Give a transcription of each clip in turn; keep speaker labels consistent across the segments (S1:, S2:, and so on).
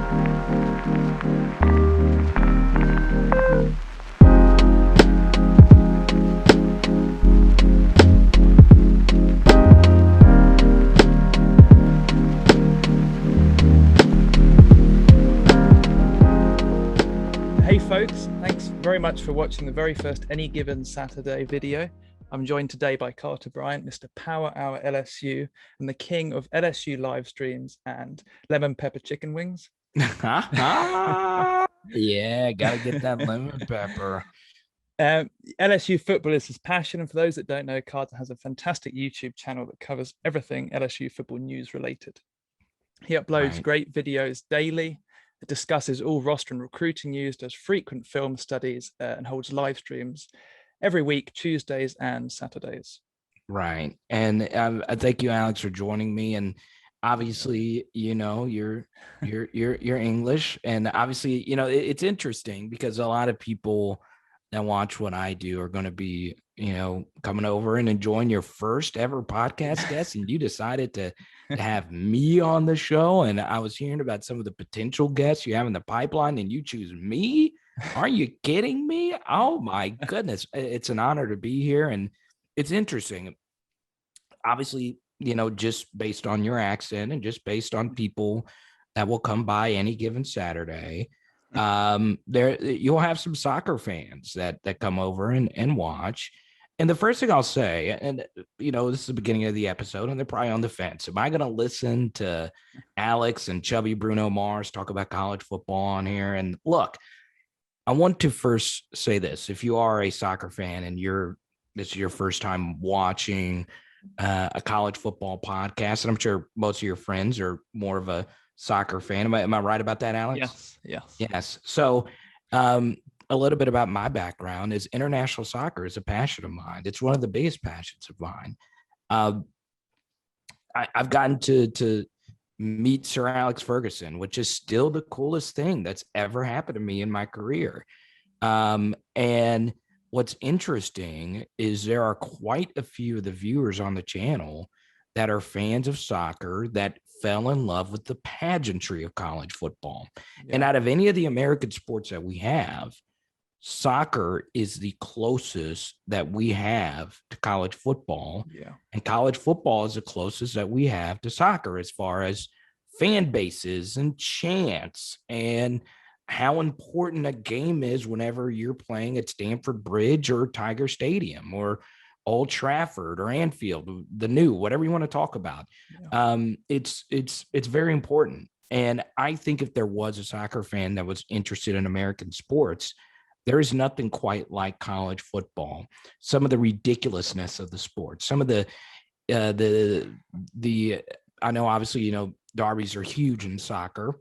S1: Hey folks, thanks very much for watching the very first Any Given Saturday video. I'm joined today by Carter Bryant, Mr. Power Hour LSU, and the king of LSU live streams and lemon pepper chicken wings.
S2: Yeah, gotta get that lemon pepper.
S1: LSU football is his passion, and for those that don't know, Carter has a fantastic YouTube channel that covers everything LSU football news related. He uploads great videos daily. It discusses all roster and recruiting news, does frequent film studies, and holds live streams every week, Tuesdays and Saturdays.
S2: Right. And I thank you, Alex, for joining me. And obviously, you know, you're English. And obviously, you know, it's interesting because a lot of people that watch what I do are going to be, you know, coming over and enjoying your first ever podcast guest. And you decided to have me on the show. And I was hearing about some of the potential guests you have in the pipeline, and you choose me. Are you kidding me? Oh my goodness. It's an honor to be here. And it's interesting. Obviously, you know, just based on your accent and just based on people that will come by any given Saturday, there you'll have some soccer fans that come over and watch. And the first thing I'll say, and you know, this is the beginning of the episode, and they're probably on the fence. Am I going to listen to Alex and Chubby Bruno Mars talk about college football on here? And look, I want to first say this: if you are a soccer fan and this is your first time watching a college football podcast, and I'm sure most of your friends are more of a soccer fan. Am I right about that, Alex? Yes. So, a little bit about my background is international soccer is a passion of mine. It's one of the biggest passions of mine. I've gotten to meet Sir Alex Ferguson, which is still the coolest thing that's ever happened to me in my career. And what's interesting is there are quite a few of the viewers on the channel that are fans of soccer that fell in love with the pageantry of college football. Yeah. And out of any of the American sports that we have, soccer is the closest that we have to college football.
S1: Yeah.
S2: And college football is the closest that we have to soccer as far as fan bases and chants and how important a game is whenever you're playing at Stamford Bridge or Tiger Stadium or Old Trafford or Anfield, the new, whatever you want to talk about. Yeah. It's very important. And I think if there was a soccer fan that was interested in American sports, there is nothing quite like college football. Some of the ridiculousness of the sport, some of the I know obviously, you know, derbies are huge in soccer.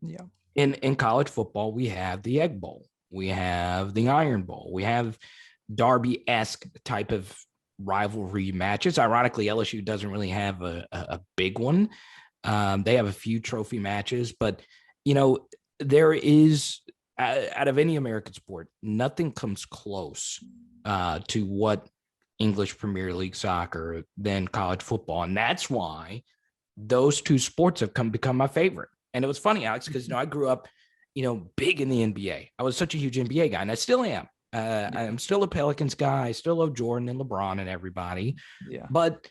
S1: Yeah.
S2: In college football, we have the Egg Bowl, we have the Iron Bowl, we have derby-esque type of rivalry matches. Ironically, LSU doesn't really have a big one. They have a few trophy matches, but you know, there is out of any American sport, nothing comes close to what English Premier League soccer than college football, and that's why those two sports have become my favorite. And it was funny, Alex, because you know I grew up, you know, big in the NBA. I was such a huge NBA guy, and I still am. I'm still a Pelicans guy. I still love Jordan and LeBron and everybody.
S1: Yeah.
S2: But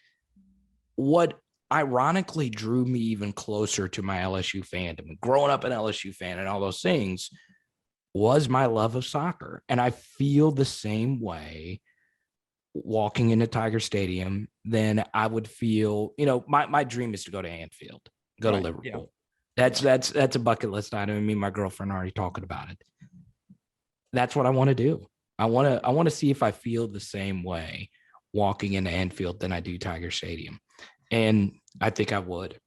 S2: what ironically drew me even closer to my LSU fandom, growing up an LSU fan and all those things, was my love of soccer. And I feel the same way walking into Tiger Stadium than I would feel, you know, my dream is to go to Anfield, go to Liverpool. Yeah. That's a bucket list item. Me and my girlfriend are already talking about it. That's what I want to do. I want to see if I feel the same way walking into Anfield than I do Tiger Stadium. And I think I would.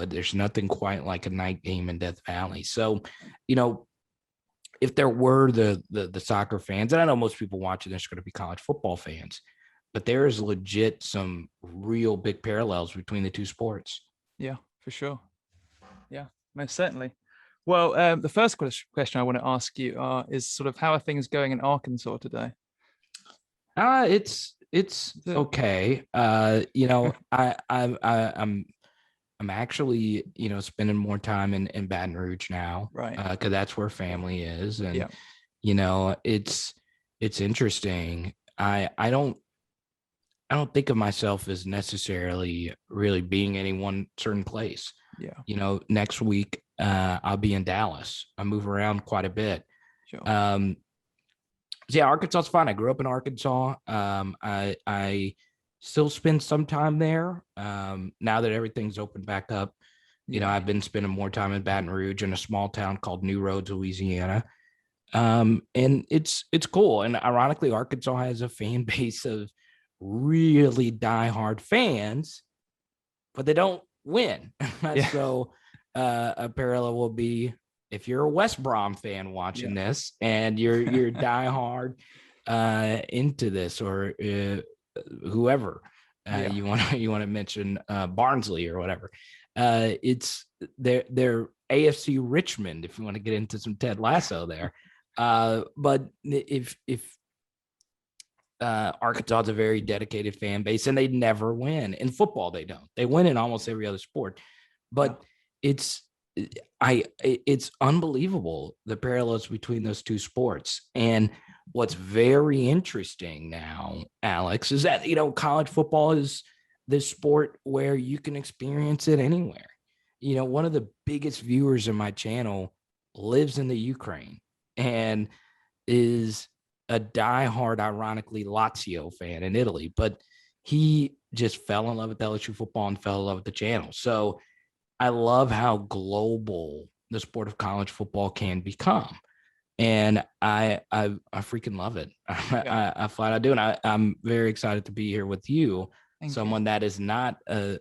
S2: There's nothing quite like a night game in Death Valley. So, you know, if there were the soccer fans, and I know most people watching this are going to be college football fans, but there is legit some real big parallels between the two sports.
S1: Yeah, for sure. Yeah, most certainly. Well, the first question I want to ask you is sort of how are things going in Arkansas today?
S2: It's okay. You know, I'm I'm actually, spending more time in Baton Rouge now,
S1: Right.
S2: because that's where family is. And,
S1: Yeah.
S2: It's interesting. I don't think of myself as necessarily really being any one certain place.
S1: Yeah.
S2: Next week, I'll be in Dallas. I move around quite a bit.
S1: Sure.
S2: So yeah, Arkansas is fun. I grew up in Arkansas. I still spend some time there. Now that everything's opened back up, I've been spending more time in Baton Rouge in a small town called New Roads, Louisiana. And it's cool. And ironically, Arkansas has a fan base of really diehard fans, but they don't win.
S1: Yeah.
S2: So a parallel will be if you're a West Brom fan watching this and you're diehard into this, or whoever you want to mention, Barnsley or whatever. It's they're AFC Richmond, if you want to get into some Ted Lasso there. But if Arkansas is a very dedicated fan base, and they never win in football. They don't. They win in almost every other sport, but it's unbelievable the parallels between those two sports. And what's very interesting now, Alex, is that college football is this sport where you can experience it anywhere. One of the biggest viewers of my channel lives in the Ukraine and is a diehard, ironically, Lazio fan in Italy, but he just fell in love with LSU football and fell in love with the channel. So I love how global the sport of college football can become. And I freaking love it. I flat out do. And I'm very excited to be here with you. Someone that is not a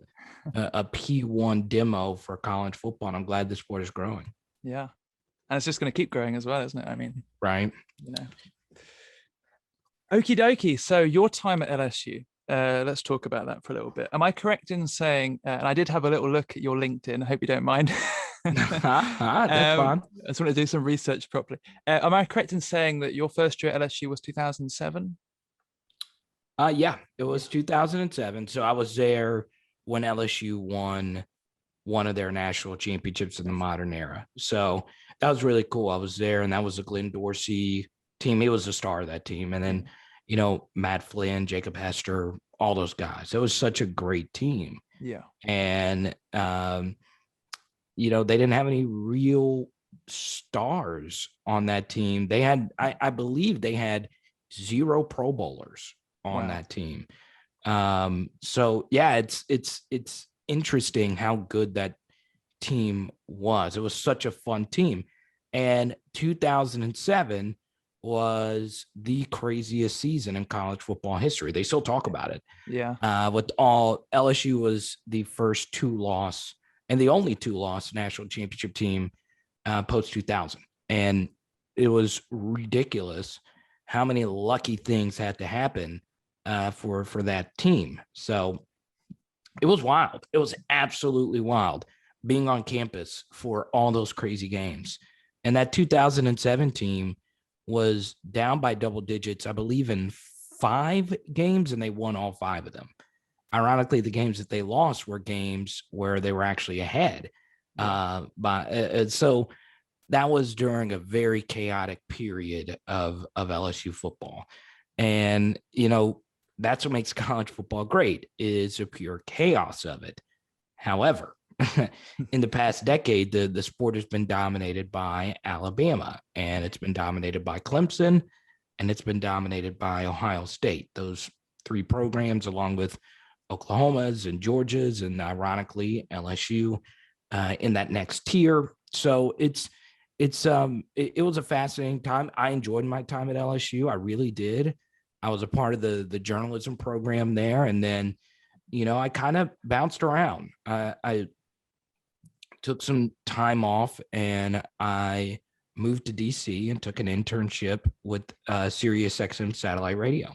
S2: P1 demo for college football. And I'm glad the sport is growing.
S1: Yeah. And it's just going to keep growing as well, isn't it? I mean,
S2: right.
S1: Okie dokie. So your time at LSU, let's talk about that for a little bit. Am I correct in saying, and I did have a little look at your LinkedIn, I hope you don't mind.
S2: That's fine.
S1: I just want to do some research properly. Am I correct in saying that your first year at LSU was 2007?
S2: Yeah, it was 2007. So I was there when LSU won one of their national championships in the modern era. So that was really cool. I was there, and that was a Glenn Dorsey team. He was the star of that team. And then, Matt Flynn, Jacob Hester, all those guys. It was such a great team.
S1: Yeah.
S2: And, they didn't have any real stars on that team. They had, I believe they had 0 Pro Bowlers on that team. So yeah, it's interesting how good that team was. It was such a fun team. And 2007 was the craziest season in college football history. They still talk about it.
S1: Yeah.
S2: With all, LSU was the first 2-loss and the only 2-loss national championship team post 2000. And it was ridiculous how many lucky things had to happen for that team. So it was wild. It was absolutely wild being on campus for all those crazy games. And that 2007 team was down by double digits, I believe, in 5 games, and they won all 5 of them. Ironically, the games that they lost were games where they were actually ahead. So that was during a very chaotic period of LSU football. And, that's what makes college football great, is the pure chaos of it. However, in the past decade, the sport has been dominated by Alabama, and it's been dominated by Clemson, and it's been dominated by Ohio State. Those 3 programs, along with Oklahoma's and Georgia's, and ironically LSU in that next tier. So it was a fascinating time. I enjoyed my time at LSU. I really did. I was a part of the journalism program there. And then, I kind of bounced around. I took some time off, and I moved to DC and took an internship with Sirius XM satellite radio.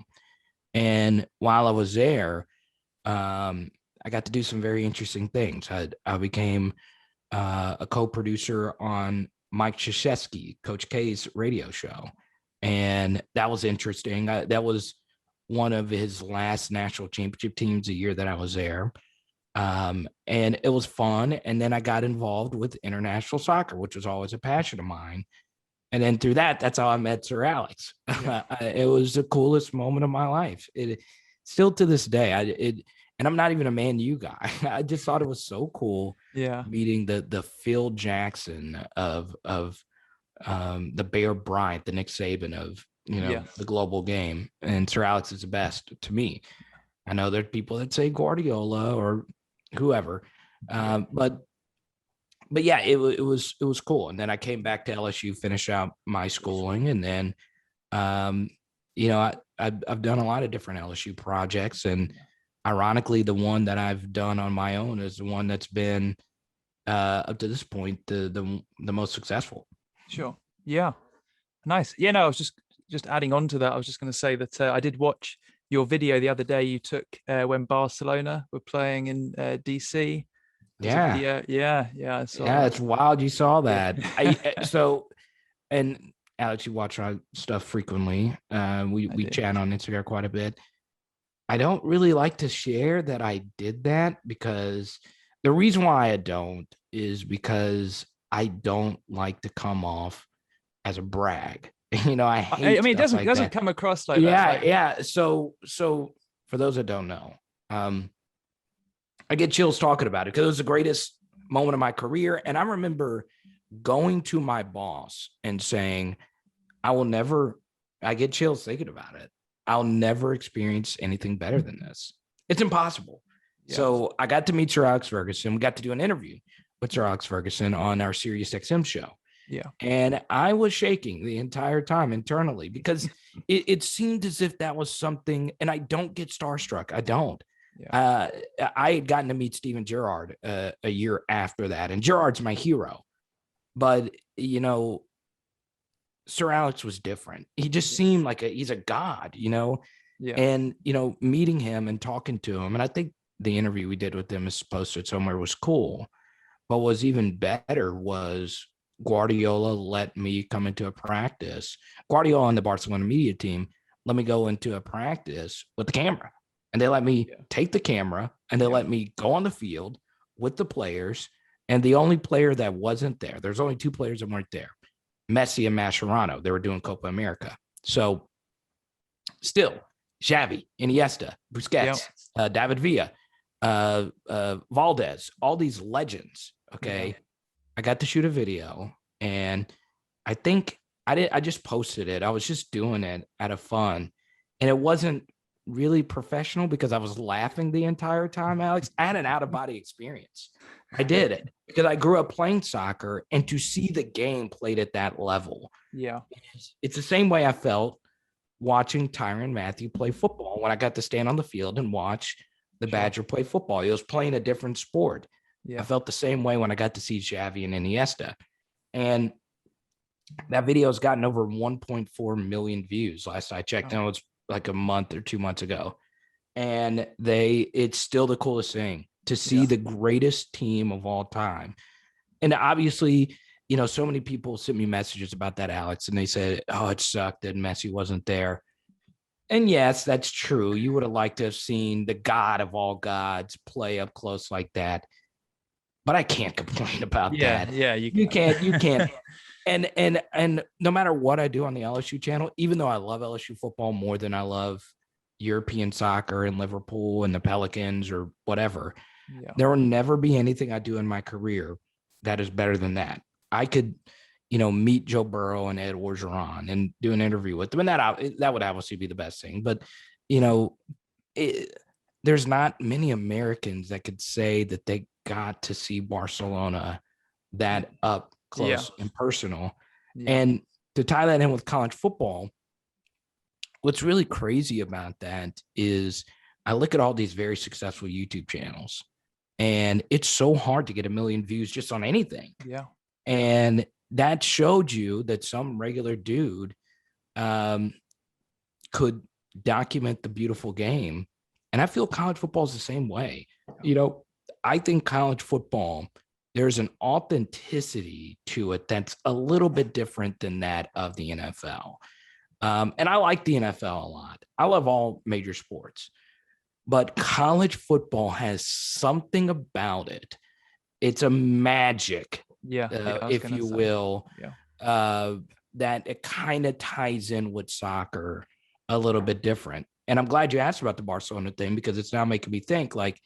S2: And while I was there, I got to do some very interesting things. I became a co-producer on Mike Krzyzewski, Coach K's radio show. And that was interesting. That was one of his last national championship teams the year that I was there. And it was fun. And then I got involved with international soccer, which was always a passion of mine. And then through that, that's how I met Sir Alex.
S1: Yeah.
S2: It was the coolest moment of my life. It still to this day, and I'm not even a Man U guy. I just thought it was so cool
S1: Yeah.
S2: meeting the Phil Jackson of the Bear Bryant, the Nick Saban of
S1: Yes.
S2: the global game. And Sir Alex is the best to me. I know there are people that say Guardiola or whoever, but yeah, it was cool. And then I came back to LSU, finish out my schooling, and then I've done a lot of different LSU projects, and ironically, the one that I've done on my own is the one that's been up to this point the most successful.
S1: Sure. Yeah. Nice. Yeah. No, I was just adding on to that. I was just going to say that I did watch your video the other day you took when Barcelona were playing in DC.
S2: Yeah.
S1: Yeah. I saw that.
S2: It's wild. You saw that.
S1: Yeah.
S2: And Alex, you watch our stuff frequently. We chat on Instagram quite a bit. I don't really like to share that I did that, because the reason why I don't is because I don't like to come off as a brag. I hate.
S1: I mean,
S2: stuff
S1: it doesn't come across like that.
S2: Yeah. So for those that don't know, I get chills talking about it because it was the greatest moment of my career. And I remember going to my boss and saying, I get chills thinking about it. I'll never experience anything better than this. It's impossible. Yes. So I got to meet Sir Alex Ferguson. We got to do an interview with Sir Alex Ferguson on our Sirius XM show.
S1: Yeah.
S2: And I was shaking the entire time internally because it seemed as if that was something, and I don't get starstruck. I don't. Yeah. I had gotten to meet Steven Gerrard a year after that, and Gerrard's my hero. But, Sir Alex was different. He just seemed like he's a god, Yeah. And, meeting him and talking to him, and I think the interview we did with him is posted somewhere was cool. But what was even better was Guardiola let me come into a practice. Guardiola and the Barcelona media team let me go into a practice with the camera. And they let me take the camera, and they let me go on the field with the players. And the only player that wasn't there's only two players that weren't there, Messi and Mascherano. They were doing Copa America. So still, Xavi, Iniesta, Busquets, David Villa, Valdez, all these legends. Okay. Yeah. I got to shoot a video, and I think I just posted it. I was just doing it out of fun, and it wasn't really professional because I was laughing the entire time, Alex. I had an out-of-body experience. I did it because I grew up playing soccer, and to see the game played at that level.
S1: Yeah.
S2: It's the same way I felt watching Tyrann Mathieu play football when I got to stand on the field and watch the Badger play football. He was playing a different sport. Yeah. I felt the same way when I got to see Xavi and Iniesta. And that video has gotten over 1.4 million views. Last I checked, and it was like a month or 2 months ago. And it's still the coolest thing to see the greatest team of all time. And obviously, so many people sent me messages about that, Alex, and they said, oh, it sucked that Messi wasn't there. And yes, that's true. You would have liked to have seen the God of all gods play up close like that. But I can't complain about that.
S1: Yeah,
S2: you can't. And no matter what I do on the LSU channel, even though I love LSU football more than I love European soccer and Liverpool and the Pelicans or whatever, there will never be anything I do in my career that is better than that. I could, meet Joe Burrow and Ed Orgeron and do an interview with them, and that would obviously be the best thing. But there's not many Americans that could say that they got to see Barcelona that up close and personal. And to tie that in with college football, what's really crazy about that is I look at all these very successful YouTube channels, and it's so hard to get 1 million views just on anything.
S1: Yeah.
S2: And that showed you that some regular dude could document the beautiful game. And I feel college football is the same way. I think college football, there's an authenticity to it that's a little bit different than that of the NFL. And I like the NFL a lot. I love all major sports. but college football has something about it. It's a magic,
S1: Yeah, I was
S2: if
S1: gonna
S2: you
S1: say.
S2: will,
S1: Yeah,
S2: that it kind of ties in with soccer a little bit different. And I'm glad you asked about the Barcelona thing, because it's now making me think like,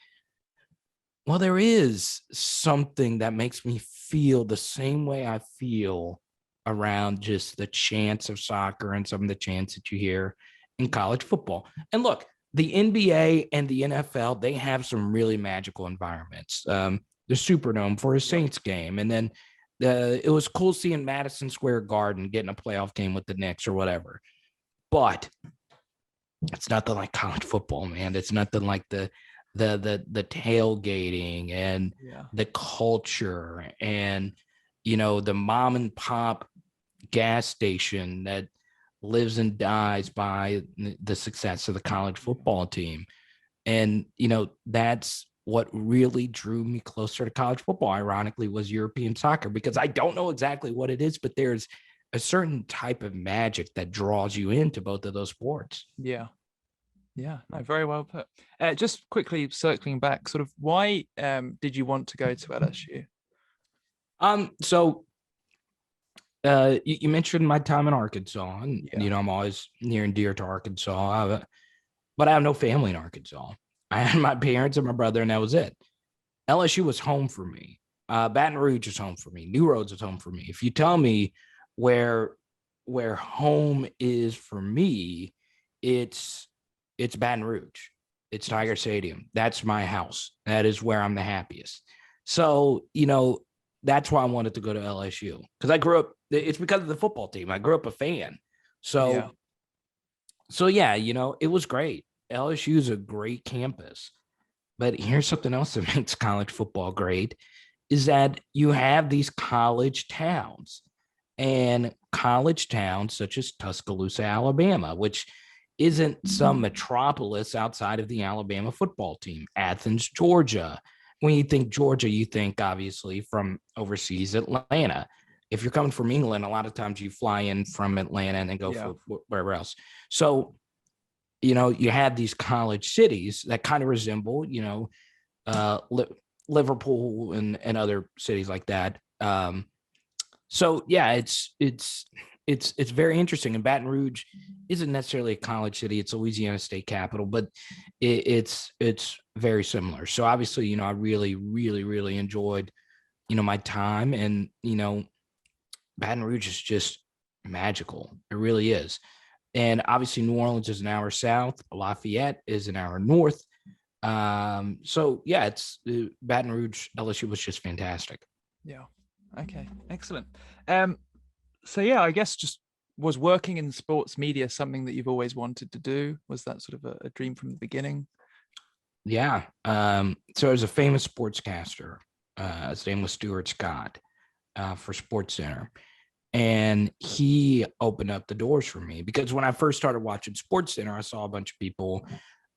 S2: well, there is something that makes me feel the same way I feel around just the chants of soccer and some of the chants that you hear in college football. And look, the NBA and the NFL, they have some really magical environments. The Superdome for a Saints game. And then it was cool seeing Madison Square Garden getting a playoff game with the Knicks or whatever. But it's nothing like college football, man. It's nothing like the tailgating and
S1: yeah,
S2: the culture and the mom and pop gas station that lives and dies by the success of the college football team. And that's what really drew me closer to college football, ironically, was European soccer, because I don't know exactly what it is, but there's a certain type of magic that draws you into both of those sports.
S1: yeah. Yeah, no, very well put. Just quickly circling back, sort of why did you want to go to LSU?
S2: So you mentioned my time in Arkansas, and
S1: Yeah,
S2: I'm always near and dear to Arkansas, but I have no family in Arkansas. I had my parents and my brother, and that was it. LSU was home for me. Baton Rouge is home for me. New Roads is home for me. If you tell me where home is for me, it's Baton Rouge. It's Tiger Stadium. That's my house. That is where I'm the happiest. So, that's why I wanted to go to LSU, because I grew up. It's because of the football team. I grew up a fan.
S1: yeah,
S2: So yeah, it was great. LSU is a great campus. But here's something else that makes college football great, is that you have these college towns, and college towns such as Tuscaloosa, Alabama, which isn't some metropolis outside of the Alabama football team. Athens, Georgia. When you think Georgia, you think obviously from overseas Atlanta. If you're coming from England, a lot of times you fly in from Atlanta and then go
S1: yeah,
S2: for wherever else. So, you had these college cities that kind of resemble, uh, Liverpool and other cities like that. So yeah, it's very interesting. And Baton Rouge isn't necessarily a college city; it's a Louisiana state capital, but it's very similar. So obviously, I really, really, really enjoyed my time, and Baton Rouge is just magical. It really is. And obviously, New Orleans is an hour south. Lafayette is an hour north. So yeah, it's Baton Rouge, LSU was just fantastic.
S1: yeah. Okay, excellent. So yeah, I guess just was working in sports media something that you've always wanted to do? Was that sort of a dream from the beginning?
S2: Yeah. So there's a famous sportscaster. His name was Stuart Scott, for Sports Center. And he opened up the doors for me, because when I first started watching Sports Center, I saw a bunch of people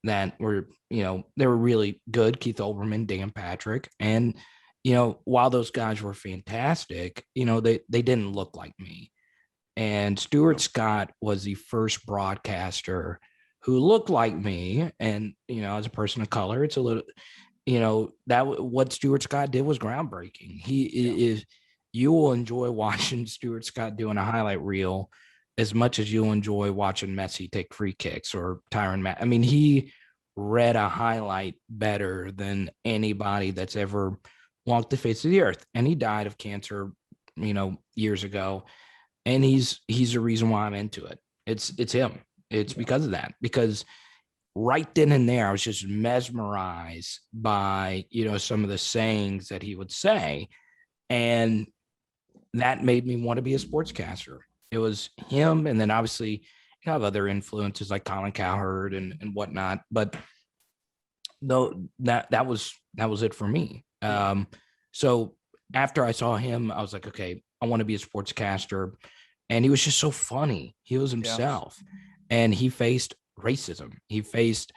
S2: that were, they were really good. Keith Olbermann, Dan Patrick. And, while those guys were fantastic, they didn't look like me. And Stuart Scott was the first broadcaster who looked like me. And, as a person of color, it's a little, that what Stuart Scott did was groundbreaking. He is, you will enjoy watching Stuart Scott doing a highlight reel as much as you'll enjoy watching Messi take free kicks or I mean, he read a highlight better than anybody that's ever walked the face of the earth. And he died of cancer, years ago. And he's the reason why I'm into it. It's him. It's because of that. Because right then and there, I was just mesmerized by, some of the sayings that he would say. And that made me want to be a sportscaster. It was him. And then obviously you have other influences like Colin Cowherd and whatnot. But no, that was it for me. So after I saw him, I was like, okay, I want to be a sportscaster. And he was just so funny. He was himself. And he faced racism. He faced,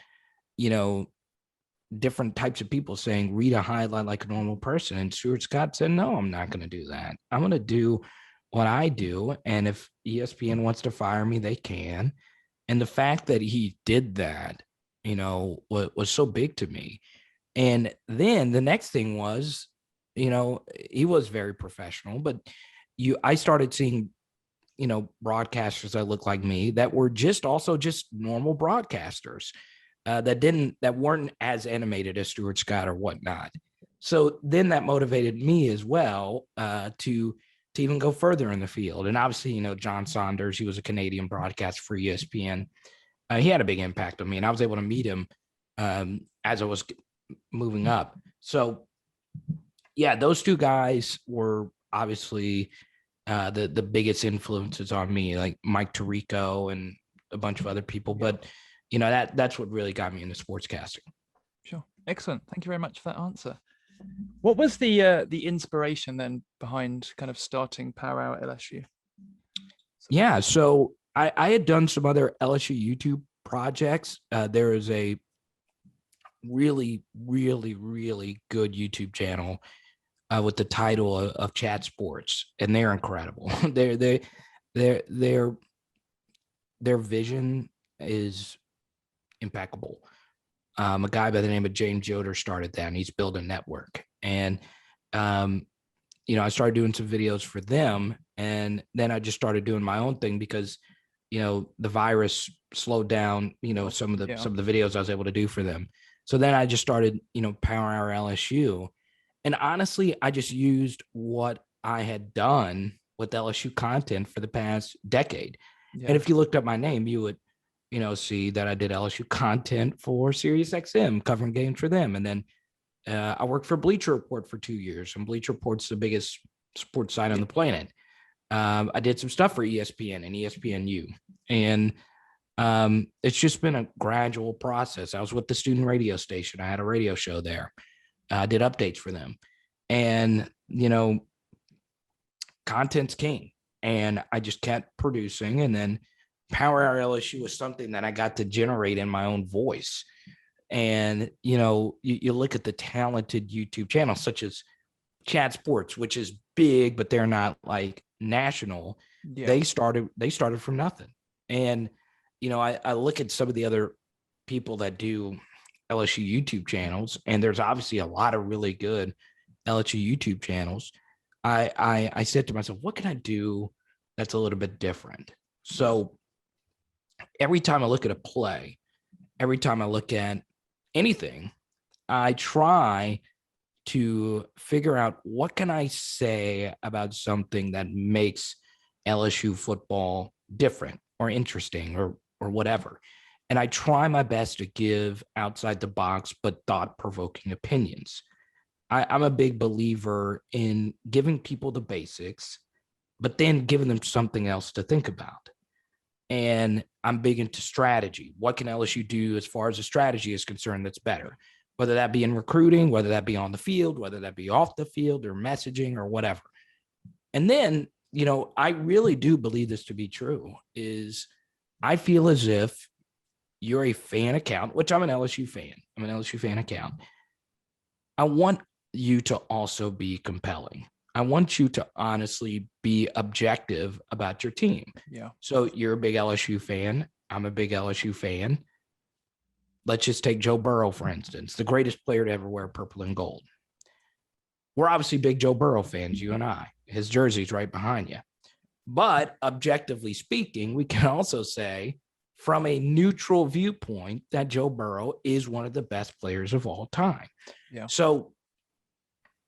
S2: different types of people saying, read a highlight like a normal person. And Stuart Scott said, no, I'm not going to do that. I'm going to do what I do. And if ESPN wants to fire me, they can. And the fact that he did that was so big to me. And then the next thing was, he was very professional, but I started seeing, broadcasters that look like me that were just normal broadcasters that weren't as animated as Stuart Scott or whatnot. So then that motivated me as well to even go further in the field. And obviously, John Saunders, he was a Canadian broadcaster for ESPN. He had a big impact on me, and I was able to meet him as I was moving up. So yeah, those two guys were obviously the biggest influences on me, like Mike Tirico and a bunch of other people. But that's what really got me into sportscasting.
S1: Sure. Excellent. Thank you very much for that answer. What was the inspiration then behind kind of starting Power Hour LSU?
S2: Yeah, so I had done some other LSU YouTube projects. There is a really, really, really good YouTube channel with the title of Chat Sports, and they're incredible. Their vision is impeccable. A guy by the name of James Yoder started that, and he's built a network. And I started doing some videos for them, and then I just started doing my own thing because the virus slowed down some of the videos I was able to do for them. So then I just started Power Hour LSU, and honestly I just used what I had done with LSU content for the past decade. And if you looked up my name, you would see that I did LSU content for SiriusXM, covering games for them. And then I worked for Bleacher Report for 2 years, and Bleacher Report's the biggest sports site on the planet. I did some stuff for ESPN and ESPNU, and it's just been a gradual process. I was with the student radio station. I had a radio show there. I did updates for them, and content's king, and I just kept producing. And then Power Hour LSU was something that I got to generate in my own voice. And you look at the talented YouTube channels such as Chat Sports, which is big, but they're not like national. They started from nothing. And I look at some of the other people that do LSU YouTube channels, and there's obviously a lot of really good LSU YouTube channels. I said to myself, what can I do that's a little bit different? So every time I look at a play, every time I look at anything, I try to figure out what can I say about something that makes LSU football different or interesting or whatever. And I try my best to give outside the box but thought-provoking opinions. I'm a big believer in giving people the basics, but then giving them something else to think about. And I'm big into strategy. What can LSU do as far as the strategy is concerned that's better? Whether that be in recruiting, whether that be on the field, whether that be off the field or messaging or whatever. And then, I really do believe this to be true, is I feel as if you're a fan account, which I'm an LSU fan. I'm an LSU fan account. I want you to also be compelling. I want you to honestly be objective about your team.
S1: Yeah.
S2: So you're a big LSU fan. I'm a big LSU fan. Let's just take Joe Burrow, for instance, the greatest player to ever wear purple and gold. We're obviously big Joe Burrow fans, you and I. His jersey's right behind you. But objectively speaking, we can also say from a neutral viewpoint that Joe Burrow is one of the best players of all time.
S1: Yeah.
S2: So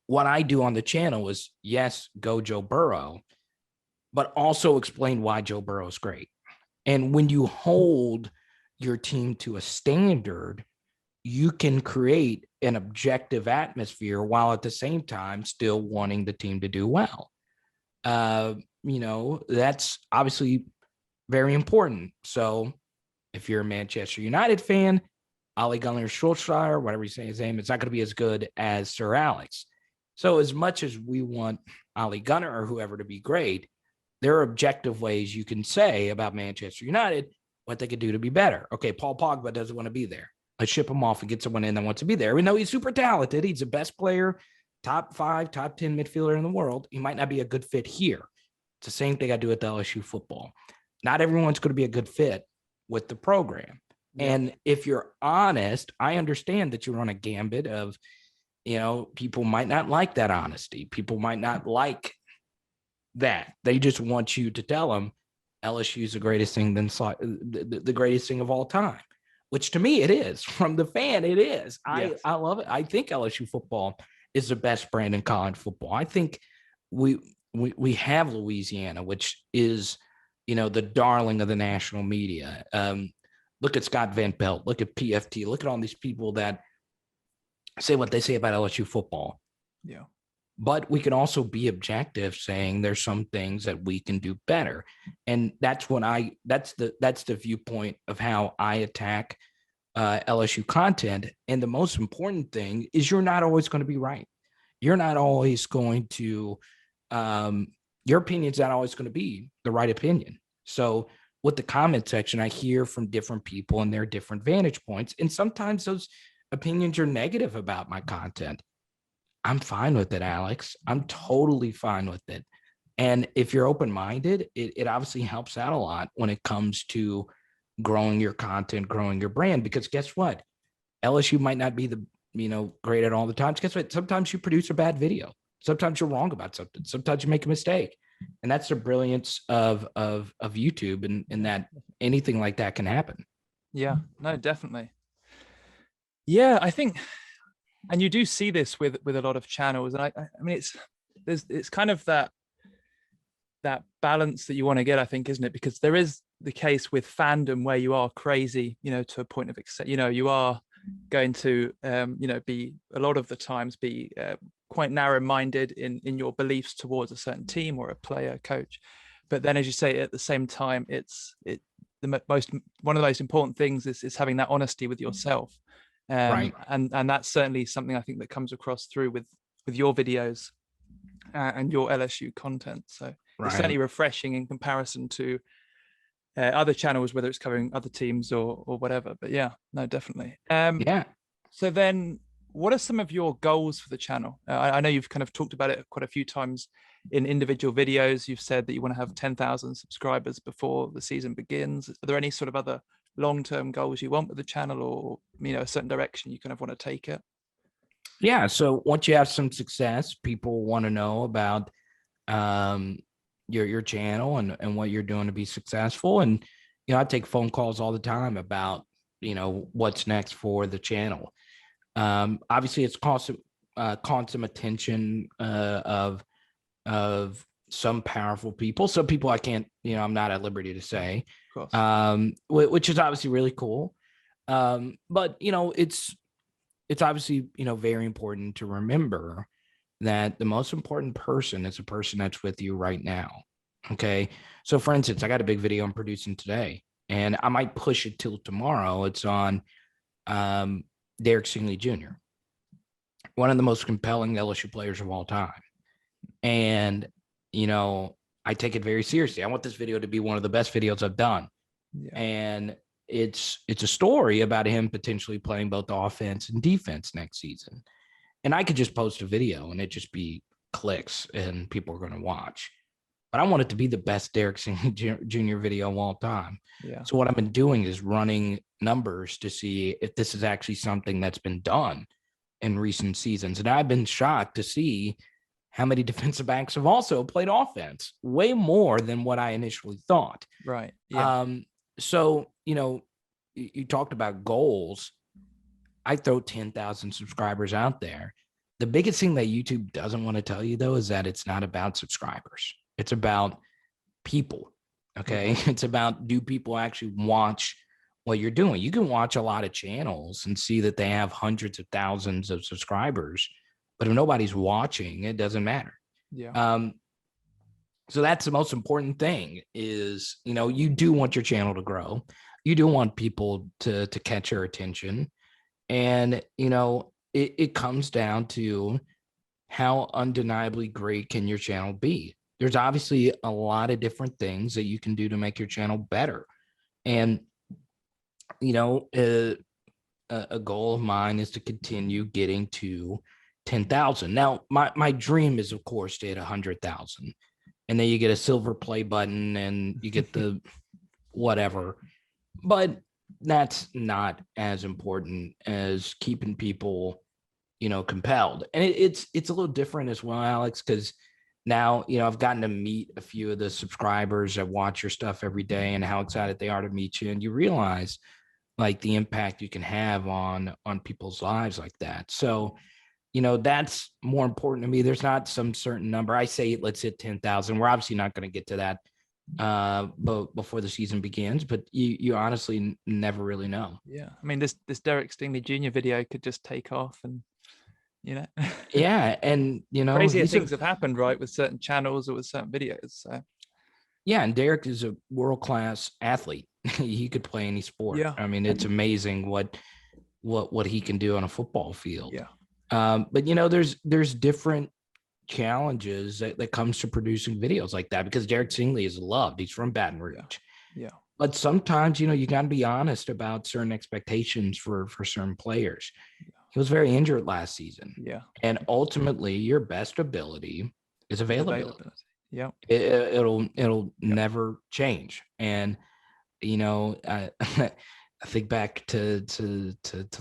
S2: what I do on the channel is, yes, go Joe Burrow, but also explain why Joe Burrow is great. And when you hold your team to a standard, you can create an objective atmosphere while at the same time still wanting the team to do well. That's obviously very important. So if you're a Manchester United fan, Ole Gunnar Solskjaer, whatever you say his name, it's not going to be as good as Sir Alex. So as much as we want Ole Gunnar or whoever to be great, there are objective ways you can say about Manchester United what they could do to be better. Okay, Paul Pogba doesn't want to be there. Let's ship him off and get someone in that wants to be there. Even though he's super talented, he's the best player, top 5, top 10 midfielder in the world. He might not be a good fit here. It's the same thing I do with LSU football. Not everyone's going to be a good fit with the program.
S1: Yeah.
S2: And if you're honest, I understand that you're on a gambit of, people might not like that honesty. People might not like that. They just want you to tell them LSU is the greatest thing the greatest thing of all time, which to me it is. From the fan, it is.
S1: Yes.
S2: I love it. I think LSU football is the best brand in college football. I think we have Louisiana, which is, the darling of the national media. Look at Scott Van Pelt. Look at PFT. Look at all these people that say what they say about LSU football.
S1: Yeah.
S2: But we can also be objective, saying there's some things that we can do better. And that's the viewpoint of how I attack LSU content. And the most important thing is you're not always going to be right. You're not always going to, your opinion's not always going to be the right opinion. So with the comment section, I hear from different people and their different vantage points. And sometimes those opinions are negative about my content. I'm fine with it, Alex. I'm totally fine with it. And if you're open-minded, it obviously helps out a lot when it comes to growing your content, growing your brand, because guess what? LSU might not be the, great at all the times. Guess what? Sometimes you produce a bad video. Sometimes you're wrong about something. Sometimes you make a mistake. And that's the brilliance of YouTube, and that anything like that can happen.
S1: Yeah, no, definitely. Yeah, I think, and you do see this with a lot of channels, and I mean, it's kind of that balance that you want to get, I think, isn't it? Because there is the case with fandom where you are crazy, to a point of you are going to be a lot of the times be quite narrow-minded in your beliefs towards a certain team or a player, coach. But then, as you say, at the same time, one of the most important things is having that honesty with yourself.
S2: Right.
S1: And that's certainly something I think that comes across through with your videos and your LSU content. So it's certainly refreshing in comparison to other channels, whether it's covering other teams or whatever. But yeah, no, definitely.
S2: Yeah.
S1: So then, what are some of your goals for the channel? I know you've kind of talked about it quite a few times in individual videos. You've said that you want to have 10,000 subscribers before the season begins. Are there any sort of other long-term goals you want with the channel, or a certain direction you kind of want to take it?
S2: Yeah. So once you have some success, people want to know about your channel and what you're doing to be successful. And I take phone calls all the time about what's next for the channel. Obviously, it's constant attention of some powerful people. Some people I can't, I'm not at liberty to say, which is obviously really cool. But it's obviously, very important to remember that the most important person is the person that's with you right now. Okay. So for instance, I got a big video I'm producing today, and I might push it till tomorrow. It's on Derek Stingley Jr., one of the most compelling LSU players of all time. And, I take it very seriously. I want this video to be one of the best videos I've done. Yeah. And it's a story about him potentially playing both offense and defense next season. And I could just post a video and it just be clicks and people are going to watch. But I want it to be the best Derek Stingley Jr. video of all time. Yeah. So what I've been doing is running numbers to see if this is actually something that's been done in recent seasons. And I've been shocked to see how many defensive backs have also played offense, way more than what I initially thought.
S1: Right. Yeah.
S2: So, you talked about goals. I throw 10,000 subscribers out there. The biggest thing that YouTube doesn't want to tell you, though, is that it's not about subscribers. It's about people. Okay. Mm-hmm. It's about, do people actually watch what you're doing? You can watch a lot of channels and see that they have hundreds of thousands of subscribers, but if nobody's watching, it doesn't matter.
S1: Yeah.
S2: So that's the most important thing is, you do want your channel to grow. You do want people to catch your attention. And, it comes down to how undeniably great can your channel be? There's obviously a lot of different things that you can do to make your channel better. And, a goal of mine is to continue getting to 10,000. Now, my dream is, of course, to hit 100,000. And then you get a silver play button and you get the whatever. But, that's not as important as keeping people, compelled. And it's a little different as well, Alex, because now, I've gotten to meet a few of the subscribers that watch your stuff every day and how excited they are to meet you. And you realize like the impact you can have on people's lives like that. So, that's more important to me. There's not some certain number. I say let's hit 10,000. We're obviously not going to get to that but before the season begins, but you honestly never really know.
S1: Yeah, I mean, this Derek Stingley Jr. video could just take off, and
S2: yeah, and
S1: crazier things have happened, right, with certain channels or with certain videos. So
S2: yeah, and Derek is a world-class athlete. He could play any sport.
S1: Yeah,
S2: I mean, it's amazing what he can do on a football field.
S1: Yeah.
S2: But there's different challenges that comes to producing videos like that, because Derek Stingley is loved. He's from Baton Rouge.
S1: Yeah.
S2: But sometimes, you got to be honest about certain expectations for certain players. Yeah. He was very injured last season.
S1: Yeah.
S2: And ultimately, your best ability is availability.
S1: Yeah.
S2: It'll never change. And, I think back to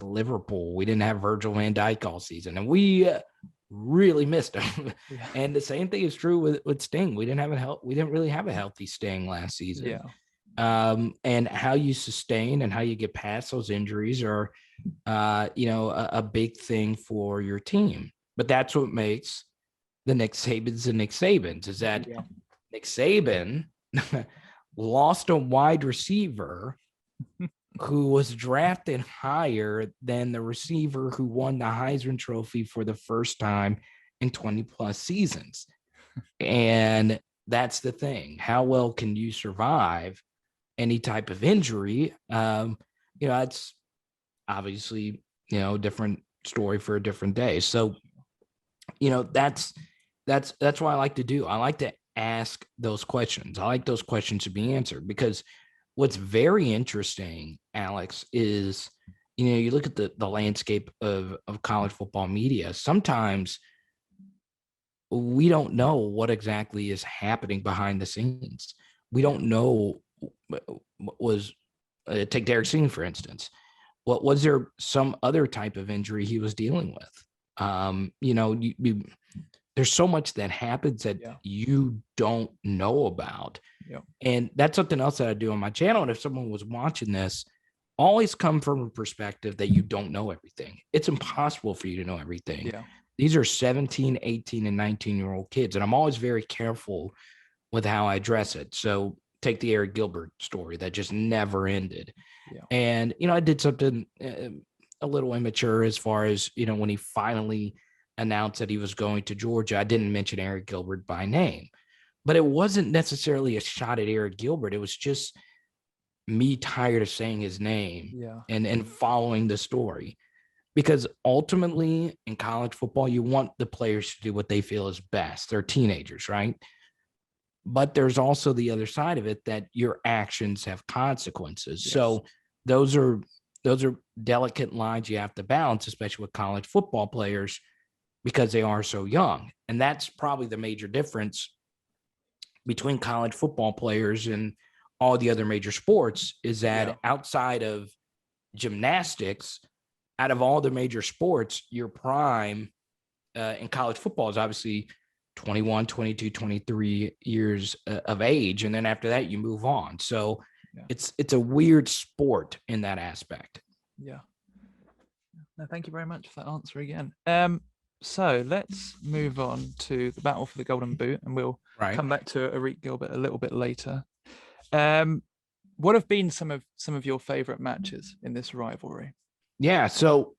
S2: Liverpool. We didn't have Virgil van Dijk all season, and we really missed him. Yeah. And the same thing is true with Sting. We didn't really have a healthy Sting last season.
S1: Yeah.
S2: And how you sustain and how you get past those injuries are, a big thing for your team. But that's what makes the Nick Sabans is that Nick Saban lost a wide receiver who was drafted higher than the receiver who won the Heisman Trophy for the first time in 20 plus seasons. And that's the thing. How well can you survive any type of injury? That's obviously, a different story for a different day. So, that's what I like to do. I like to ask those questions. I like those questions to be answered, because what's very interesting, Alex, is, you look at the landscape of college football media. Sometimes we don't know what exactly is happening behind the scenes. We don't know what was, take Derek Stingley, for instance. What was there some other type of injury he was dealing with? There's so much that happens that you don't know about. Yeah. And that's something else that I do on my channel. And if someone was watching this, always come from a perspective that you don't know everything. It's impossible for you to know everything. Yeah. These are 17, 18, and 19-year-old kids. And I'm always very careful with how I address it. So take the Eric Gilbert story that just never ended. Yeah. And, I did something a little immature as far as, when he finally announced that he was going to Georgia, I didn't mention Eric Gilbert by name, but it wasn't necessarily a shot at Eric Gilbert. It was just me tired of saying his name and following the story, because ultimately in college football, you want the players to do what they feel is best. They're teenagers, right? But there's also the other side of it, that your actions have consequences. Yes. So those are delicate lines you have to balance, especially with college football players, because they are so young. And that's probably the major difference between college football players and all the other major sports, is that outside of gymnastics, out of all the major sports, your prime in college football is obviously 21, 22, 23 years of age. And then after that, you move on. So it's a weird sport in that aspect.
S1: Yeah. No, thank you very much for that answer again. So let's move on to the battle for the Golden Boot, and we'll come back to Eric Gilbert a little bit later. What have been some of your favorite matches in this rivalry?
S2: Yeah, so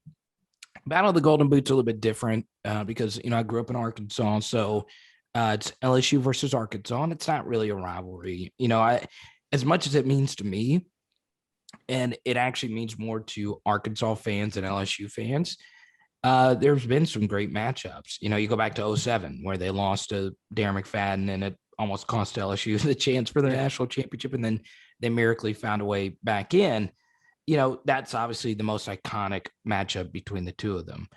S2: Battle of the Golden Boot's a little bit different because, I grew up in Arkansas, so it's LSU versus Arkansas, and it's not really a rivalry. As much as it means to me, and it actually means more to Arkansas fans than LSU fans, there's been some great matchups. You go back to 2007 where they lost to Darren McFadden, and it almost cost LSU the chance for the national championship, and then they miraculously found a way back in. That's obviously the most iconic matchup between the two of them.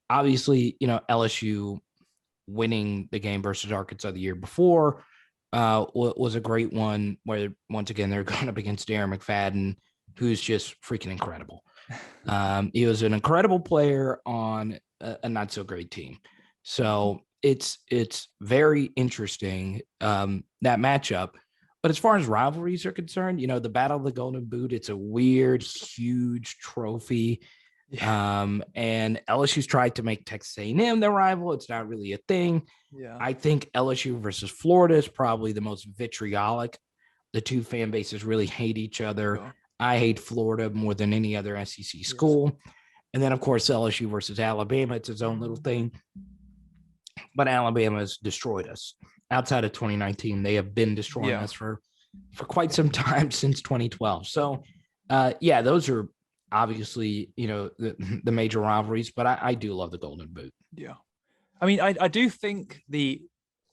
S2: Obviously, LSU winning the game versus Arkansas the year before was a great one, where once again they're going up against Darren McFadden, who's just freaking incredible. He was an incredible player on a not so great team. So it's very interesting, that matchup. But as far as rivalries are concerned, the Battle of the Golden Boot, it's a weird, huge trophy. And LSU's tried to make Texas A&M their rival. It's not really a thing.
S1: Yeah.
S2: I think LSU versus Florida is probably the most vitriolic. The two fan bases really hate each other.
S1: Sure.
S2: I hate Florida more than any other SEC school. Yes. And then, of course, LSU versus Alabama. It's its own little thing. But Alabama has destroyed us. Outside of 2019, they have been destroying us for quite some time, since 2012. So, those are obviously, the major rivalries. But I do love the Golden Boot.
S1: Yeah. I mean, I do think the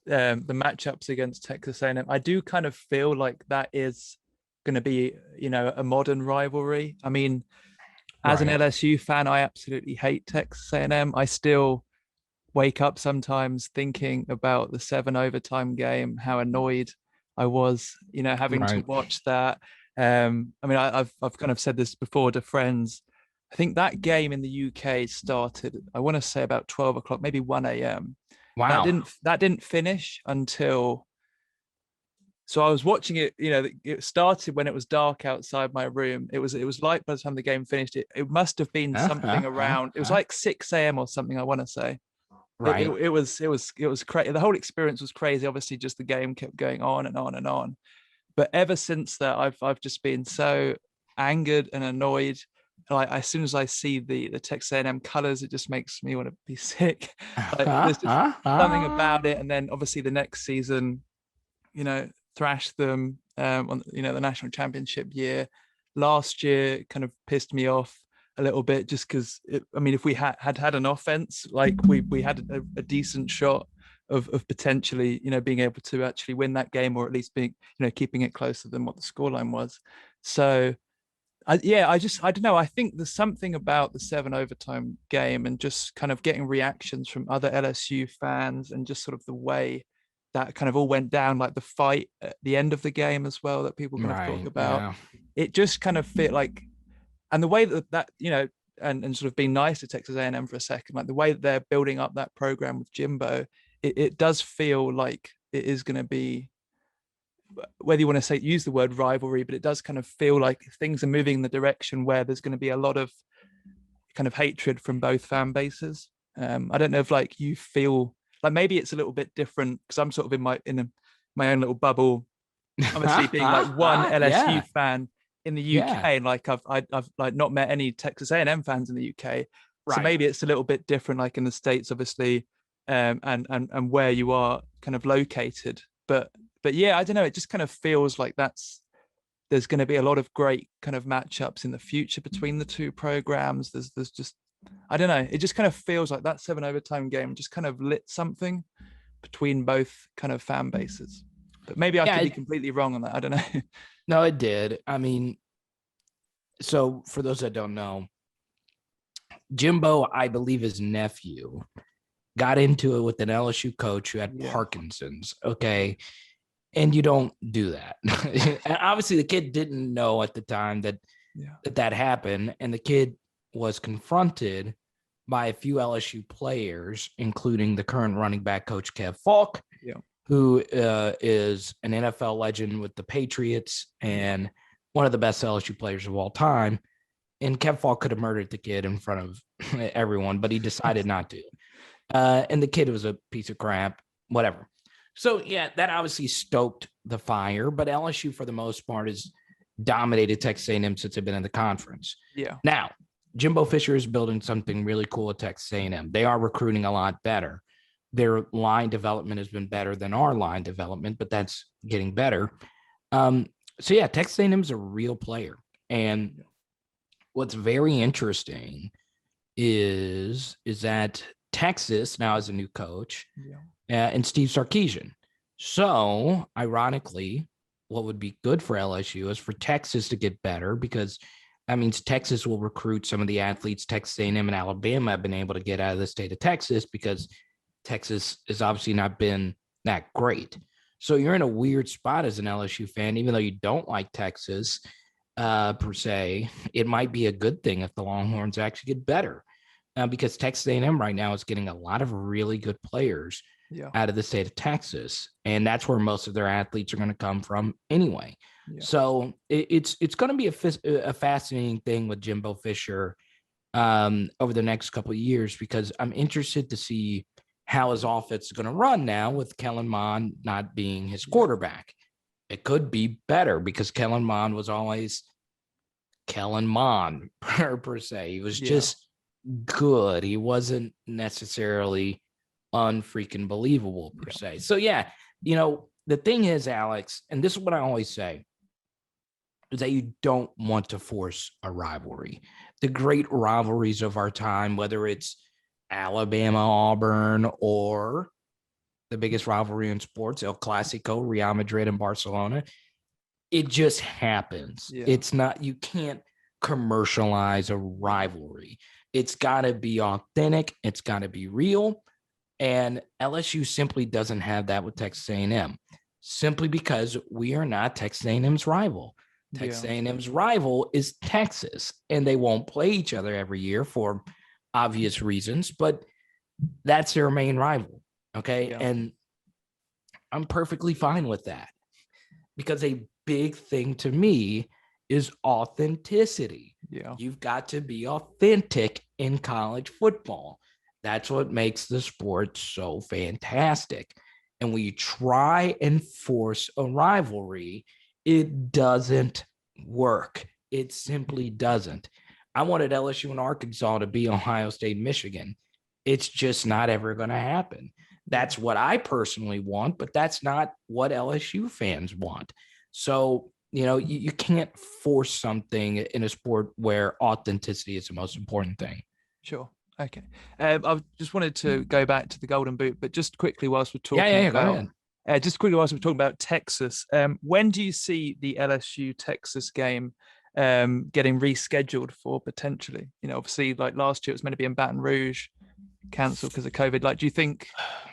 S1: matchups against Texas A&M, I do kind of feel like that is going to be, a modern rivalry. I mean, as an LSU fan, I absolutely hate Texas A&M. I still wake up sometimes thinking about the 7 overtime game, how annoyed I was, having to watch that. I mean, I've kind of said this before to friends. I think that game in the UK started, I want to say about 12 o'clock, maybe 1 a.m.
S2: Wow.
S1: That didn't finish until, so I was watching it, it started when it was dark outside my room. It was light by the time the game finished. It must have been something around, it was like 6 a.m. or something, I want to say. Right. It was crazy. The whole experience was crazy. Obviously, just the game kept going on and on and on. But ever since that, I've just been so angered and annoyed. Like, as soon as I see the Texas A&M colors, it just makes me want to be sick. Like, there's just something about it. And then obviously the next season, thrash them on the national championship year. Last year kind of pissed me off a little bit, just because if we had an offense, like we had a decent shot of potentially being able to actually win that game, or at least being keeping it closer than what the scoreline was. So I don't know, I think there's something about the 7 overtime game and just kind of getting reactions from other LSU fans, and just sort of the way that kind of all went down, like the fight at the end of the game as well, that people kind of talk about. Yeah. It just kind of fit like, and the way that and sort of being nice to Texas A&M for a second, like the way that they're building up that program with Jimbo, it does feel like it is going to be, whether you want to use the word rivalry, but it does kind of feel like things are moving in the direction where there's going to be a lot of kind of hatred from both fan bases. I don't know if like you feel like maybe it's a little bit different, because I'm sort of in my own little bubble, obviously being like one LSU fan in the UK, and like I've like not met any Texas A&M fans in the UK, so maybe it's a little bit different, like in the States, obviously, and where you are kind of located. But yeah, I don't know. It just kind of feels like there's going to be a lot of great kind of matchups in the future between the two programs. There's just, I don't know. It just kind of feels like that 7 overtime game just kind of lit something between both kind of fan bases. But maybe I could be completely wrong on that. I don't know.
S2: No, it did. I mean, so for those that don't know, Jimbo, I believe his nephew, got into it with an LSU coach who had Parkinson's. Okay. And you don't do that. And obviously the kid didn't know at the time that happened. And the kid was confronted by a few LSU players, including the current running back coach, Kev Falk, who is an NFL legend with the Patriots and one of the best LSU players of all time. And Kev Falk could have murdered the kid in front of everyone, but he decided not to. And the kid was a piece of crap, whatever. So, yeah, that obviously stoked the fire, but LSU, for the most part, has dominated Texas A&M since they've been in the conference.
S1: Yeah.
S2: Now, Jimbo Fisher is building something really cool at Texas A&M. They are recruiting a lot better. Their line development has been better than our line development, but that's getting better. So, yeah, Texas A&M is a real player. And what's very interesting is that Texas now has a new coach. And Steve Sarkisian. So, ironically, what would be good for LSU is for Texas to get better, because that means Texas will recruit some of the athletes Texas A&M and Alabama have been able to get out of the state of Texas, because Texas has obviously not been that great. So you're in a weird spot as an LSU fan, even though you don't like Texas. per se, it might be a good thing if the Longhorns actually get better, because Texas A&M right now is getting a lot of really good players out of the state of Texas, and that's where most of their athletes are going to come from anyway. So it's going to be a fascinating thing with Jimbo Fisher over the next couple of years, because I'm interested to see how his offense is going to run now with Kellen Mond not being his quarterback. It could be better because Kellen Mond was always Kellen Mond per se. He was just good. He wasn't necessarily unfreaking believable per se. So the thing is, Alex, and this is what I always say, is that you don't want to force a rivalry. The great rivalries of our time, whether it's Alabama, Auburn, or the biggest rivalry in sports, El Clasico, Real Madrid and Barcelona, it just happens. It's not, you can't commercialize a rivalry. It's got to be authentic. It's got to be real. And LSU simply doesn't have that with Texas A&M, simply because we are not Texas A&M's rival. Texas A&M's rival is Texas, and they won't play each other every year for obvious reasons, but that's their main rival. Okay. And I'm perfectly fine with that, because a big thing to me is authenticity. You've got to be authentic in college football. That's what makes the sport so fantastic. And when you try and force a rivalry, it doesn't work. It simply doesn't. I wanted LSU and Arkansas to be Ohio State, Michigan. It's just not ever going to happen. That's what I personally want, but that's not what LSU fans want. So, you can't force something in a sport where authenticity is the most important thing.
S1: Sure. Okay. I just wanted to go back to the Golden Boot, but just quickly whilst we're talking about Texas, when do you see the LSU Texas game getting rescheduled for potentially? Obviously, like last year, it was meant to be in Baton Rouge, cancelled because of COVID. Like, do you think?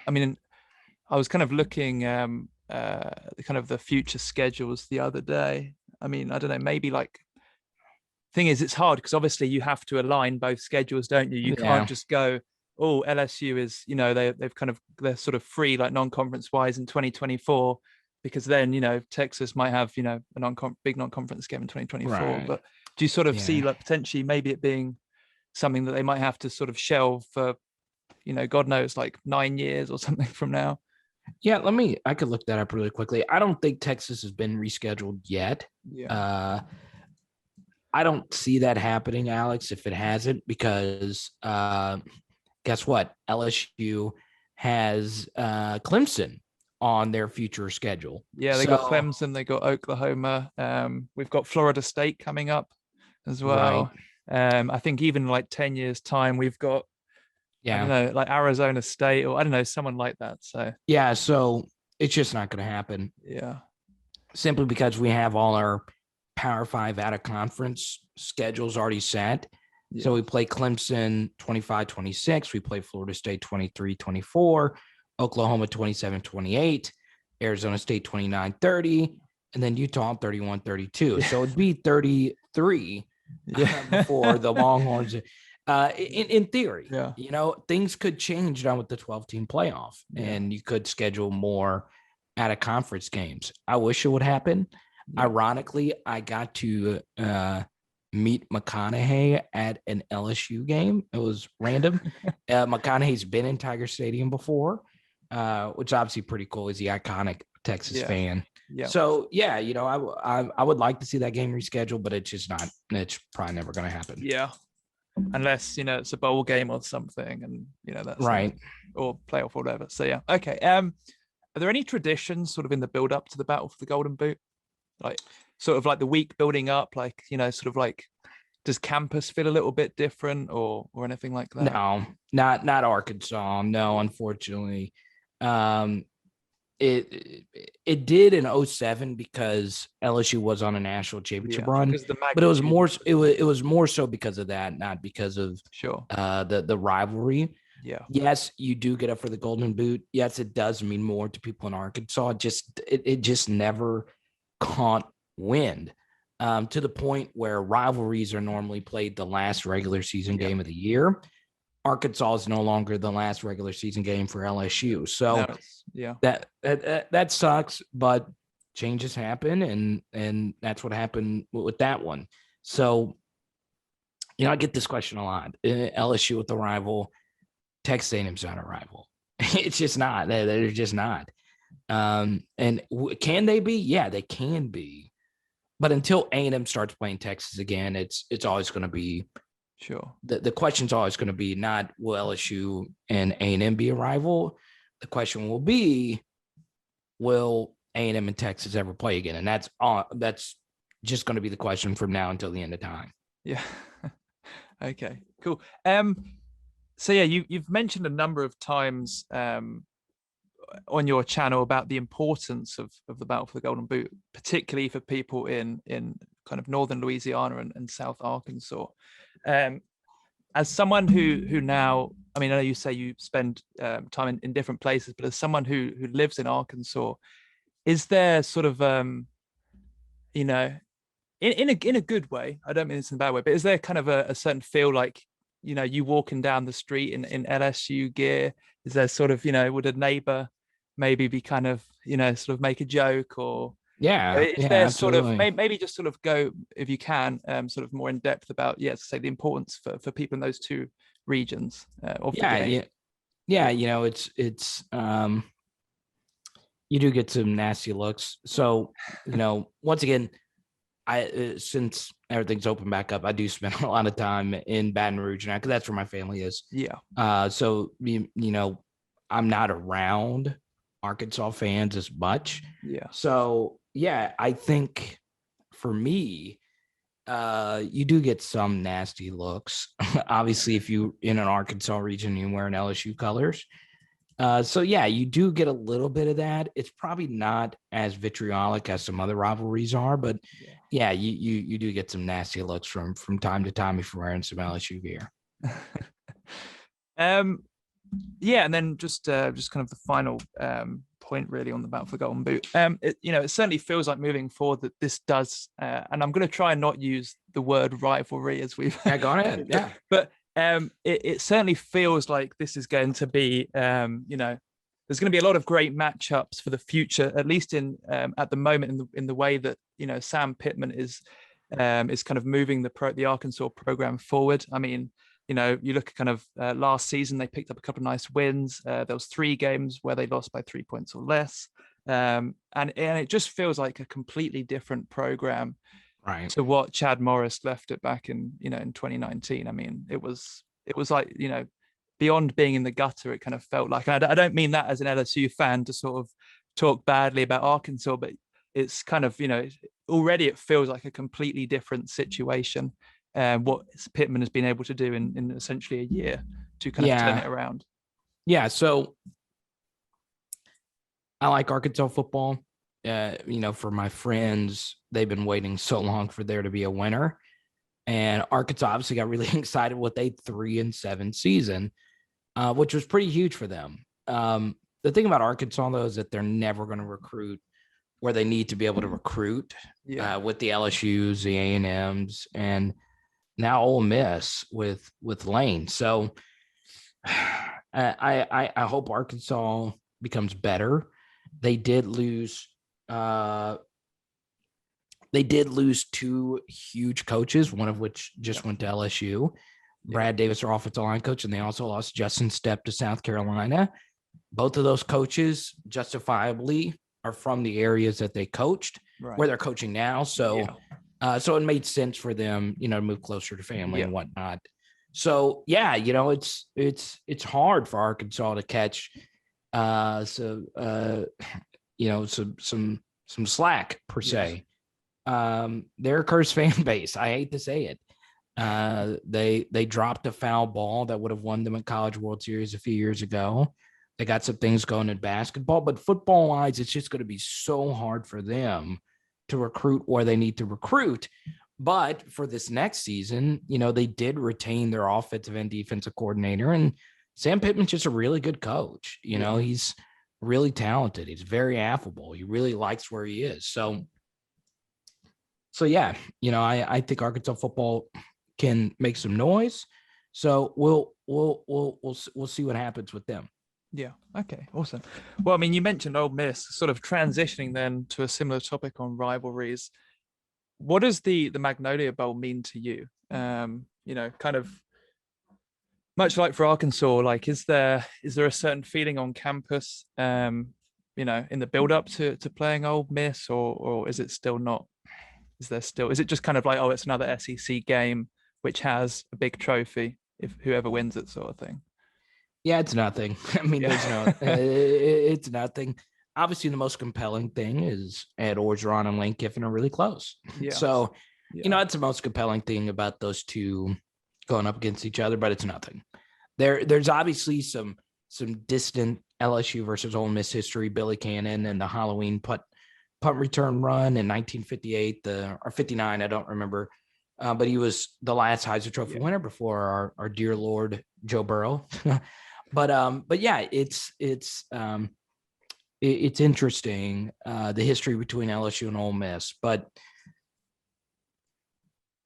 S1: I mean, I was kind of looking kind of the future schedules the other day. I mean, I don't know, maybe like. Thing is, it's hard because obviously you have to align both schedules, don't you? You can't just go, oh, LSU is, they're sort of free, like non-conference wise in 2024, because then, Texas might have, a big non-conference game in 2024. Right. But do you sort of see like potentially maybe it being something that they might have to sort of shelve for, God knows, like 9 years or something from now?
S2: Yeah, I could look that up really quickly. I don't think Texas has been rescheduled yet. I don't see that happening, Alex, if it hasn't, because guess what? LSU has Clemson on their future schedule.
S1: Yeah, they got Clemson, they got Oklahoma. We've got Florida State coming up as well. Right. I think even like 10 years time, we've got, I don't know, like Arizona State, or I don't know, someone like that. So
S2: so it's just not going to happen.
S1: Yeah.
S2: Simply because we have all our Power 5 out of conference schedules already set. So we play Clemson 25-26. We play Florida State 23-24, Oklahoma 27-28, Arizona State 29-30, and then Utah 31-32. So it'd be 33 before the Longhorns. In theory, things could change now with the 12-team playoff, and you could schedule more out of conference games. I wish it would happen. Ironically, I got to meet McConaughey at an LSU game. It was random. McConaughey's been in Tiger Stadium before, which is obviously pretty cool. He's the iconic Texas fan. So, I would like to see that game rescheduled, but it's probably never going to happen.
S1: Yeah. Unless, it's a bowl game or something, and, that's
S2: right.
S1: Or playoff or whatever. So, yeah. Okay. Are there any traditions sort of in the build up to the battle for the Golden Boot? Like sort of like the week building up, like, sort of like, does campus feel a little bit different or anything like that?
S2: No, not Arkansas. No, unfortunately. It did in 2007 because LSU was on a national championship run, but it was more so because of that, not because of the rivalry.
S1: Yeah.
S2: Yes, you do get up for the Golden Boot. Yes, it does mean more to people in Arkansas. It just never caught wind to the point where rivalries are normally played the last regular season game of the year. Arkansas is no longer the last regular season game for LSU. So that sucks, but changes happen, and that's what happened with that one. So, I get this question a lot. LSU with the rival, Texas A&M's not a rival. It's just not. They're just not. And can they be? Yeah, they can be. But until A&M starts playing Texas again, it's always going to be.
S1: Sure.
S2: The question's always going to be not will LSU and A&M be a rival? The question will be, will A&M and Texas ever play again? And that's just going to be the question from now until the end of time.
S1: Yeah. Okay, cool. So yeah, you've mentioned a number of times on your channel about the importance of the battle for the Golden Boot, particularly for people in kind of northern Louisiana and South Arkansas. As someone who now, I mean, I know you say you spend time in different places, but as someone who lives in Arkansas, is there sort of in a good way, I don't mean this in a bad way, but is there kind of a certain feel like, you walking down the street in LSU gear? Is there sort of, would a neighbor maybe be kind of, sort of make a joke, or is there sort of maybe just sort of go, if you can, sort of more in depth about, say the importance for people in those two regions of the game?
S2: It's you do get some nasty looks. So, once again, since everything's open back up, I do spend a lot of time in Baton Rouge now because that's where my family is.
S1: Yeah.
S2: So I'm not around Arkansas fans as much.
S1: Yeah.
S2: So I think for me, you do get some nasty looks. Obviously, if you in an Arkansas region, you wearing LSU colors. So you do get a little bit of that. It's probably not as vitriolic as some other rivalries are, but you do get some nasty looks from time to time if you're wearing some LSU gear.
S1: And then just kind of the final point really on the battle for the Golden Boot. It certainly feels like moving forward that this does, and I'm going to try and not use the word rivalry as we've
S2: gone ahead. Yeah.
S1: But it certainly feels like this is going to be, there's going to be a lot of great matchups for the future, at least at the moment in the way that Sam Pittman is kind of moving the Arkansas program forward. I mean, you look at kind of last season, they picked up a couple of nice wins. There was 3 games where they lost by 3 points or less, and it just feels like a completely different program.
S2: Right.
S1: To what Chad Morris left it back in 2019. I mean, it was like, beyond being in the gutter, it kind of felt like, and I don't mean that as an LSU fan to sort of talk badly about Arkansas, but it's kind of, already it feels like a completely different situation. What Pittman has been able to do in essentially a year to kind of turn it around.
S2: Yeah. So I like Arkansas football. For my friends, they've been waiting so long for there to be a winner. And Arkansas obviously got really excited with a 3-7 season, which was pretty huge for them. The thing about Arkansas, though, is that they're never going to recruit where they need to be able to recruit with the LSUs, the A&Ms, and now Ole Miss with Lane. So I hope Arkansas becomes better. They did lose 2 huge coaches, one of which just went to LSU. Brad Davis, our offensive line coach, and they also lost Justin Stepp to South Carolina. Both of those coaches justifiably are from the areas that they coached, where they're coaching now. So so it made sense for them, to move closer to family and whatnot. So it's hard for Arkansas to catch some slack per se. They're a cursed fan base. I hate to say it. They dropped a foul ball that would have won them a College World Series a few years ago. They got some things going in basketball, but football wise, it's just going to be so hard for them to recruit where they need to recruit. But for this next season, they did retain their offensive and defensive coordinator, and Sam Pittman's just a really good coach. He's really talented. He's very affable. He really likes where he is. So So yeah, I think Arkansas football can make some noise. So we'll see what happens with them.
S1: Yeah. Okay. Awesome. Well, I mean, you mentioned Ole Miss, sort of transitioning then to a similar topic on rivalries. What does the Magnolia Bowl mean to you? Kind of much like for Arkansas, like is there a certain feeling on campus, in the build up to playing Ole Miss, or is it still not? Is it just kind of like, oh, it's another SEC game which has a big trophy if whoever wins it, sort of thing?
S2: Yeah, it's nothing. I mean, there's no, it's nothing. Obviously, the most compelling thing is Ed Orgeron and Lane Kiffin are really close.
S1: Yeah.
S2: So,
S1: Yeah.
S2: that's the most compelling thing about those two going up against each other, but it's nothing. There's obviously some distant LSU versus Ole Miss history. Billy Cannon and the Halloween punt return run in 1958, or 59, I don't remember. But he was the last Heisman Trophy winner before our dear Lord Joe Burrow. But yeah, it's interesting, the history between LSU and Ole Miss, but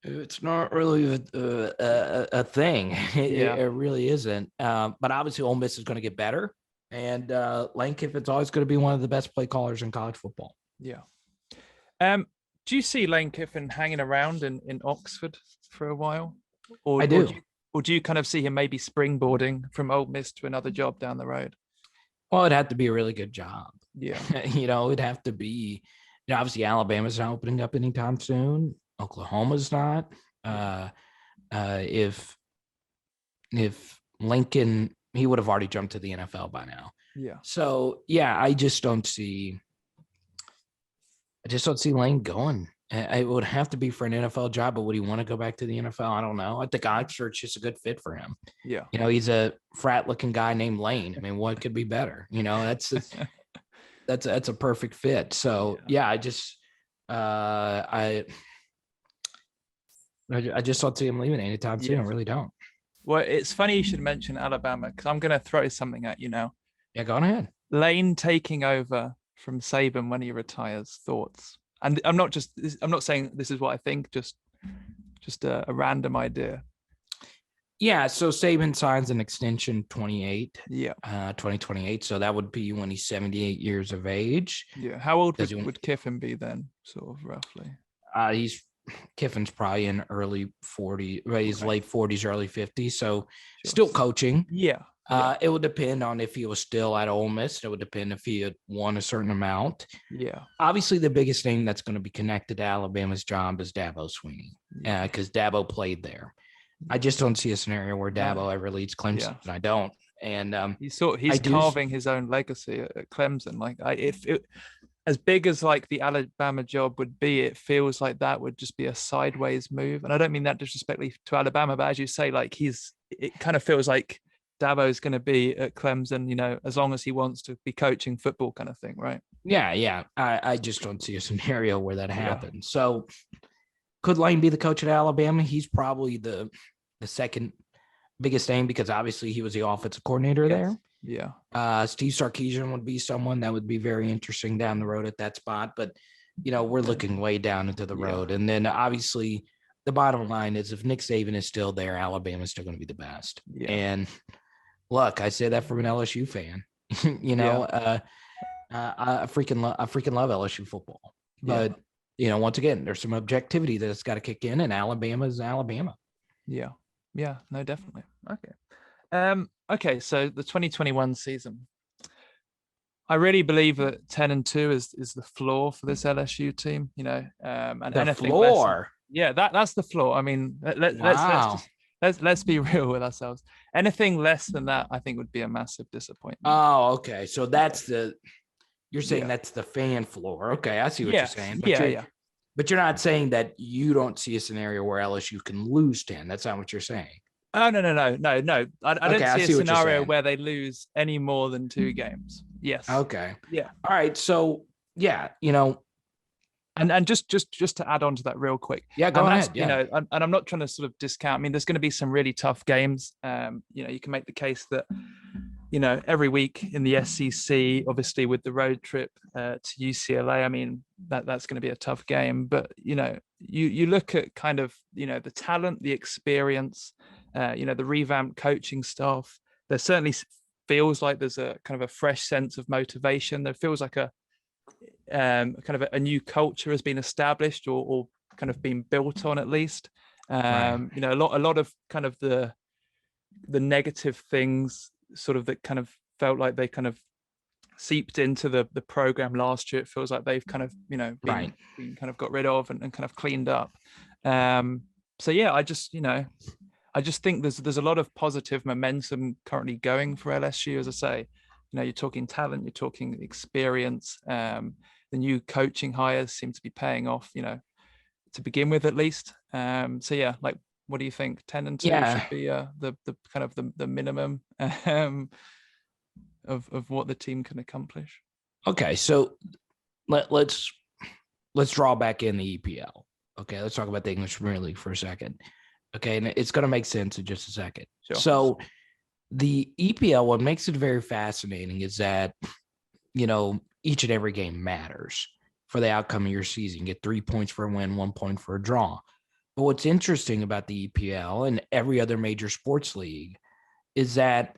S2: it's not really a thing. It really isn't. But obviously, Ole Miss is going to get better, and Lane Kiffin's always going to be one of the best play callers in college football.
S1: Yeah. Do you see Lane Kiffin hanging around in Oxford for a while?
S2: I do.
S1: Or do you kind of see him maybe springboarding from Ole Miss to another job down the road?
S2: Well, it'd have to be a really good job.
S1: Yeah.
S2: It'd have to be, obviously Alabama's not opening up anytime soon. Oklahoma's not. If Lincoln, he would have already jumped to the NFL by now.
S1: Yeah.
S2: So yeah, I just don't see Lane going. It would have to be for an NFL job, but would he want to go back to the NFL? I don't know. I think Oxford's just a good fit for him.
S1: Yeah.
S2: He's a frat looking guy named Lane. I mean, what could be better? That's a perfect fit. So yeah, I just I just don't see him leaving anytime soon. I really don't.
S1: Well, it's funny you should mention Alabama, because I'm going to throw something at you now.
S2: Yeah, go on ahead.
S1: Lane taking over from Saban when he retires. Thoughts? And I'm not saying this is what I think, just a random idea.
S2: Yeah, so Saban signs an extension
S1: 2028.
S2: So that would be when he's 78 years of age.
S1: Yeah. How old would Kiffin be then, sort of roughly?
S2: Kiffin's probably in early 40s, he's late 40s, early 50s. So still coaching.
S1: Yeah.
S2: It would depend on if he was still at Ole Miss. It would depend if he had won a certain amount.
S1: Yeah.
S2: Obviously, the biggest name that's going to be connected to Alabama's job is Dabo Swinney, because Dabo played there. I just don't see a scenario where Dabo ever leads Clemson. I don't. And
S1: he's carving his own legacy at Clemson. Like as big as like the Alabama job would be, it feels like that would just be a sideways move. And I don't mean that disrespectfully to Alabama, but as you say, like it kind of feels like Dabo's going to be at Clemson, as long as he wants to be coaching football, kind of thing, right?
S2: Yeah. I just don't see a scenario where that happens. So could Lane be the coach at Alabama? He's probably the second biggest name, because obviously he was the offensive coordinator there.
S1: Yeah.
S2: Steve Sarkisian would be someone that would be very interesting down the road at that spot. But, we're looking way down into the road. And then obviously the bottom line is, if Nick Saban is still there, Alabama's still going to be the best. Yeah. And look, I say that from an LSU fan. I freaking love LSU football. But, once again, there's some objectivity that's got to kick in, and Alabama is Alabama.
S1: Yeah. Yeah, no, definitely. Okay. Okay, so the 2021 season, I really believe that 10-2 is the floor for this LSU team. And
S2: the
S1: anything
S2: floor.
S1: That's the floor. I mean, let's be real with ourselves. Anything less than that, I think, would be a massive disappointment.
S2: Oh, okay. So you're saying that's the fan floor. Okay, I see what you're saying. But But you're not saying that you don't see a scenario where LSU can lose 10. That's not what you're saying.
S1: Oh, no. I don't see a scenario where they lose any more than 2 games. Yes.
S2: Okay.
S1: Yeah.
S2: All right. So, yeah,
S1: And just to add on to that real quick.
S2: Yeah, go ahead. Yeah.
S1: And I'm not trying to sort of discount. I mean, there's going to be some really tough games. You can make the case that, every week in the SEC, obviously with the road trip to UCLA, I mean, that's going to be a tough game. But, you look at kind of, the talent, the experience, the revamped coaching staff. There certainly feels like there's a kind of a fresh sense of motivation. There feels like a kind of a new culture has been established, or kind of been built on, at least.
S2: Right.
S1: A lot of kind of the negative things sort of that kind of felt like they kind of seeped into the program last year. It feels like they've kind of been kind of got rid of and kind of cleaned up. So yeah, I just think there's a lot of positive momentum currently going for LSU. As I say, you're talking talent, you're talking experience. The new coaching hires seem to be paying off, to begin with, at least. So yeah, like, what do you think? 10-2 should be the kind of the minimum of what the team can accomplish.
S2: Okay, so let's draw back in the EPL. Okay, let's talk about the English Premier League for a second. Okay, and it's going to make sense in just a second. Sure. So the EPL, what makes it very fascinating is that, each and every game matters for the outcome of your season. You get 3 points for a win, 1 point for a draw. But what's interesting about the EPL and every other major sports league is that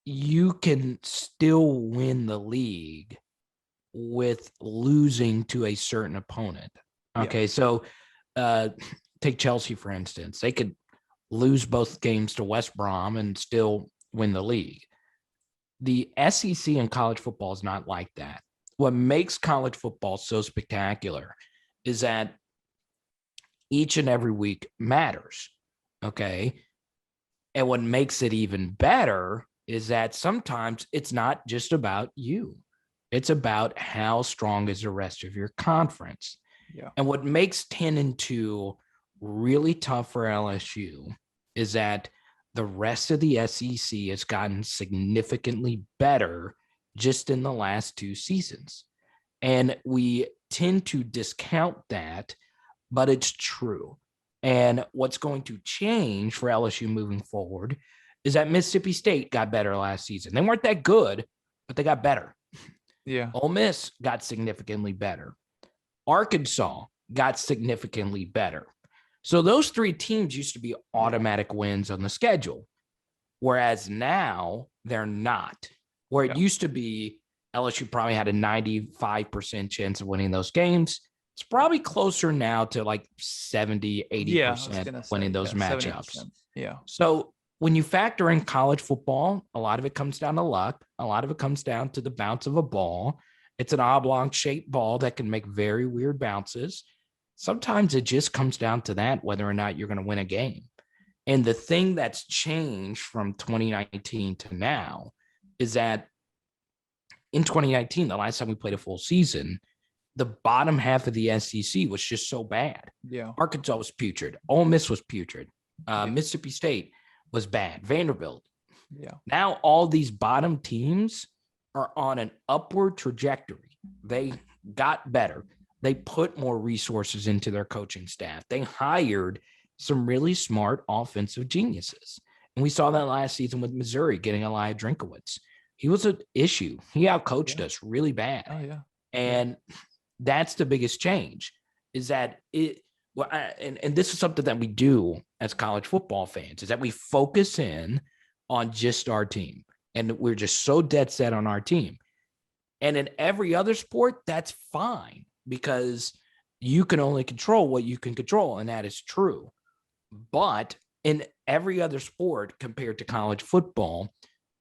S2: you can still win the league with losing to a certain opponent. Okay, so take Chelsea, for instance. They could lose both games to West Brom and still win the league. The SEC in college football is not like that. What makes college football so spectacular is that each and every week matters, okay? And what makes it even better is that sometimes it's not just about you. It's about how strong is the rest of your conference. Yeah. And what makes 10-2 really tough for LSU is that the rest of the SEC has gotten significantly better just in the last 2 seasons. And we tend to discount that, but it's true. And what's going to change for LSU moving forward is that Mississippi State got better last season. They weren't that good, but they got better.
S1: Yeah.
S2: Ole Miss got significantly better. Arkansas got significantly better. So those 3 teams used to be automatic wins on the schedule, whereas now they're not. Where it used to be LSU probably had a 95% chance of winning those games. It's probably closer now to like 70, 80% winning those matchups. 70%.
S1: Yeah.
S2: So when you factor in college football, a lot of it comes down to luck. A lot of it comes down to the bounce of a ball. It's an oblong-shaped ball that can make very weird bounces. Sometimes it just comes down to that, whether or not you're going to win a game. And the thing that's changed from 2019 to now is that in 2019, the last time we played a full season, the bottom half of the SEC was just so bad.
S1: Yeah.
S2: Arkansas was putrid. Ole Miss was putrid. Mississippi State was bad. Vanderbilt.
S1: Yeah.
S2: Now all these bottom teams are on an upward trajectory. They got better. They put more resources into their coaching staff. They hired some really smart offensive geniuses. And we saw that last season with Missouri getting Eli Drinkowitz. He was an issue. He outcoached us really bad.
S1: Oh, yeah.
S2: And that's the biggest change, is that and this is something that we do as college football fans, is that we focus in on just our team. And we're just so dead set on our team. And in every other sport, that's fine, because you can only control what you can control. And that is true. But in every other sport compared to college football,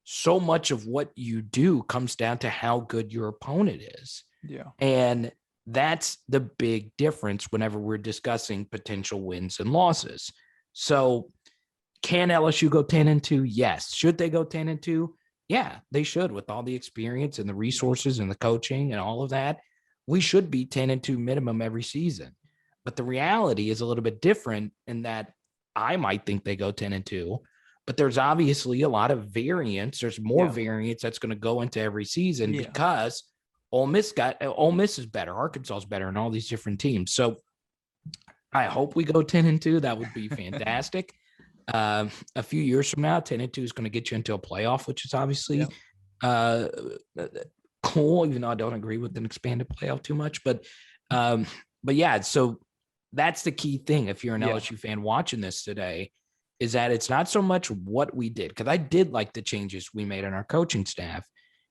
S2: so much of what you do comes down to how good your opponent is.
S1: Yeah.
S2: And that's the big difference whenever we're discussing potential wins and losses. So can LSU go 10-2? Yes. Should they go 10-2? Yeah, they should, with all the experience and the resources and the coaching and all of that. We should be 10-2 minimum every season. But the reality is a little bit different in that I might think they go 10-2, but there's obviously a lot of variance. There's more variance that's going to go into every season because Ole Miss is better, Arkansas is better, and all these different teams. So I hope we go 10-2. That would be fantastic. A few years from now, 10-2 is going to get you into a playoff, which is obviously cool, even though I don't agree with an expanded playoff too much. But yeah, so that's the key thing. If you're an
S1: Yeah.
S2: LSU fan watching this today, is that it's not so much what we did, because I did like the changes we made in our coaching staff.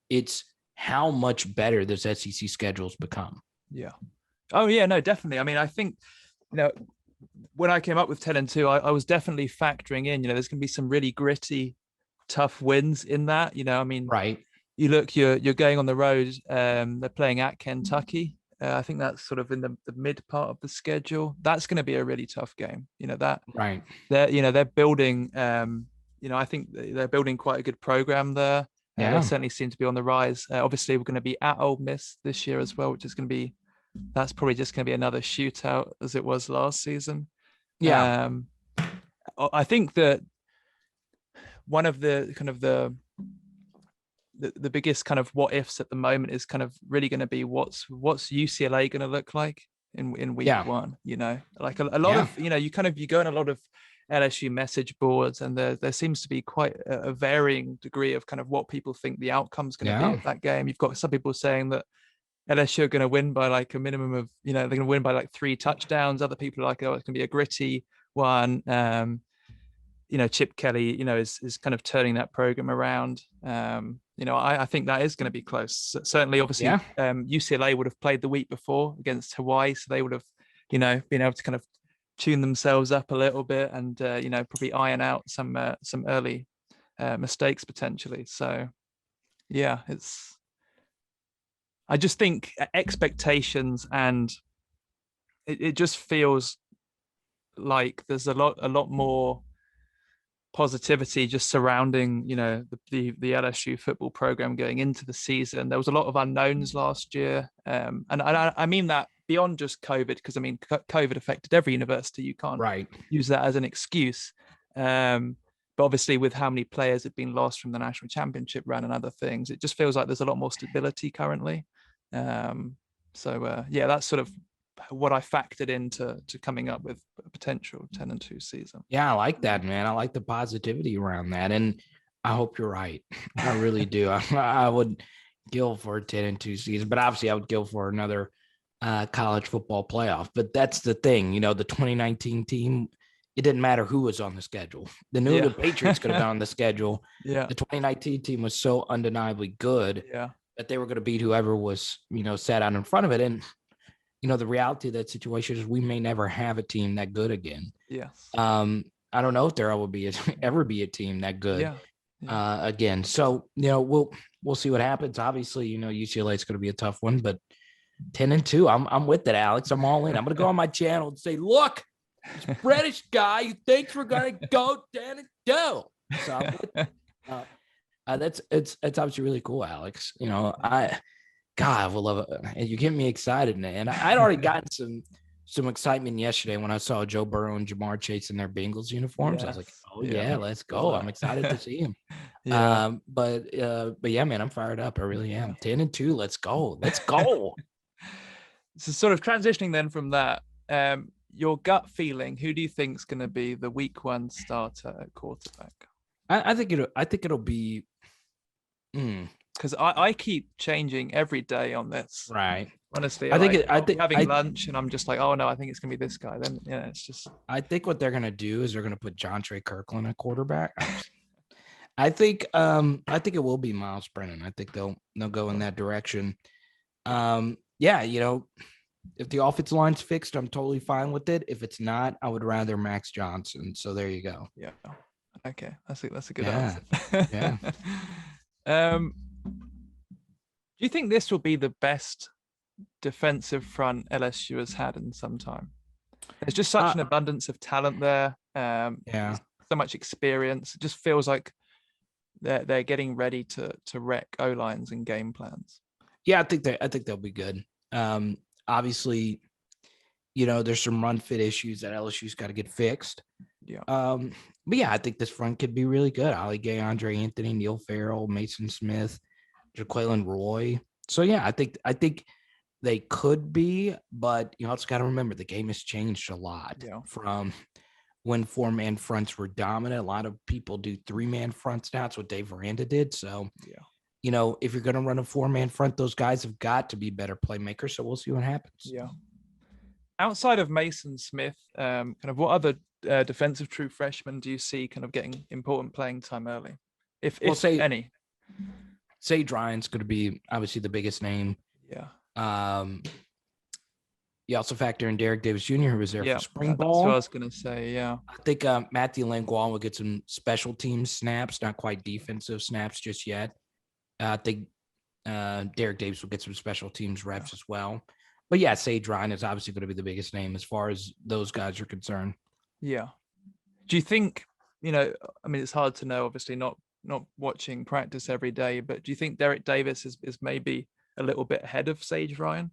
S2: It's how much better this SEC schedule's become.
S1: Yeah. Oh yeah, no, definitely. I mean, I think, when I came up with 10-2, I was definitely factoring in, there's going to be some really gritty, tough wins in that. I mean,
S2: Right.
S1: you look, you're going on the road. They're playing at Kentucky. I think that's sort of in the mid part of the schedule. That's going to be a really tough game. That
S2: Right.
S1: they're building. I think they're building quite a good program there.
S2: Yeah.
S1: They certainly seem to be on the rise. Obviously, we're going to be at Ole Miss this year as well, which is going to be. That's probably just going to be another shootout as it was last season.
S2: Yeah.
S1: I think that one of the kind of the biggest kind of what ifs at the moment is kind of really going to be what's UCLA going to look like in week one. Like a lot of you go in a lot of LSU message boards, and there seems to be quite a varying degree of kind of what people think the outcome's going to be of that game. You've got some people saying that LSU are going to win by like a minimum of, they're going to win by like 3 touchdowns. Other people are like, oh, it's going to be a gritty one. Chip Kelly, is kind of turning that program around. I think that is going to be close. Certainly, obviously, UCLA would have played the week before against Hawaii, so they would have, been able to kind of tune themselves up a little bit and, probably iron out some early mistakes potentially. So, yeah, I just think expectations, and it just feels like there's a lot more positivity just surrounding the LSU football program going into the season. There was a lot of unknowns last year, and I mean that beyond just COVID, because I mean COVID affected every university. You can't use that as an excuse. But obviously, with how many players had been lost from the national championship run and other things, it just feels like there's a lot more stability currently. That's sort of what I factored into coming up with a potential 10-2 season.
S2: Yeah, I like that, man. I like the positivity around that, and I hope you're right. I really do. I would gill for a 10-2 season, but obviously I would gill for another college football playoff. But that's the thing, the 2019 team, it didn't matter who was on the schedule. The New England Patriots could have been on the schedule.
S1: Yeah.
S2: The 2019 team was so undeniably good that they were going to beat whoever was, sat out in front of it. And, the reality of that situation is we may never have a team that good again.
S1: Yes.
S2: I don't know if there will be ever be a team that good again. So, we'll see what happens. Obviously, UCLA is going to be a tough one, but 10-2, I'm with it, Alex. I'm all in. I'm going to go on my channel and say, look, this British guy who thinks we're going to go 10-2. So I'm with it's obviously really cool, Alex. God, I will love it. You're getting me excited, man. I'd already gotten some excitement yesterday when I saw Joe Burrow and Jamar Chase in their Bengals uniforms. Yes. I was like, oh yeah, let's go. I'm excited to see him. But yeah, man, I'm fired up. I really am. 10-2. Let's go. Let's go.
S1: So sort of transitioning then from that, your gut feeling, who do you think is going to be the week 1 starter at quarterback?
S2: I think it'll be
S1: because I keep changing every day on this.
S2: Right.
S1: Honestly, I think having lunch and I'm just like, oh no, I think it's gonna be this guy. Then it's just.
S2: I think what they're gonna do is they're gonna put John Trey Kirkland at quarterback. I think it will be Miles Brennan. I think they'll go in that direction. If the offensive line's fixed, I'm totally fine with it. If it's not, I would rather Max Johnson. So there you go.
S1: Yeah. Okay. That's a good answer.
S2: Yeah.
S1: Do you think this will be the best defensive front LSU has had in some time? There's just such an abundance of talent there. So much experience. It just feels like they're getting ready to wreck O-lines and game plans.
S2: Yeah, I think they'll be good. Obviously, there's some run fit issues that LSU's got to get fixed.
S1: Yeah.
S2: But yeah, I think this front could be really good. Ali Gay, Andre Anthony, Neil Farrell, Mason Smith, Jaquelin Roy. So yeah, I think they could be, but you also got to remember the game has changed a lot from when 4-man fronts were dominant. A lot of people do 3-man fronts now. That's what Dave Aranda did. So if you're going to run a 4-man front, those guys have got to be better playmakers. So we'll see what happens.
S1: Yeah. outside of Mason Smith, kind of what other defensive true freshmen do you see kind of getting important playing time early, if any?
S2: Sage Ryan's going to be obviously the biggest name.
S1: Yeah.
S2: You also factor in Derek Davis Jr., who was there for spring ball.
S1: That's what I was going to say, yeah.
S2: I think Matthew Langlois will get some special teams snaps, not quite defensive snaps just yet. I think Derek Davis will get some special teams reps as well. But yeah, Sage Ryan is obviously going to be the biggest name as far as those guys are concerned.
S1: Yeah. Do you think, I mean, it's hard to know, obviously not watching practice every day, but do you think Derek Davis is maybe a little bit ahead of Sage Ryan?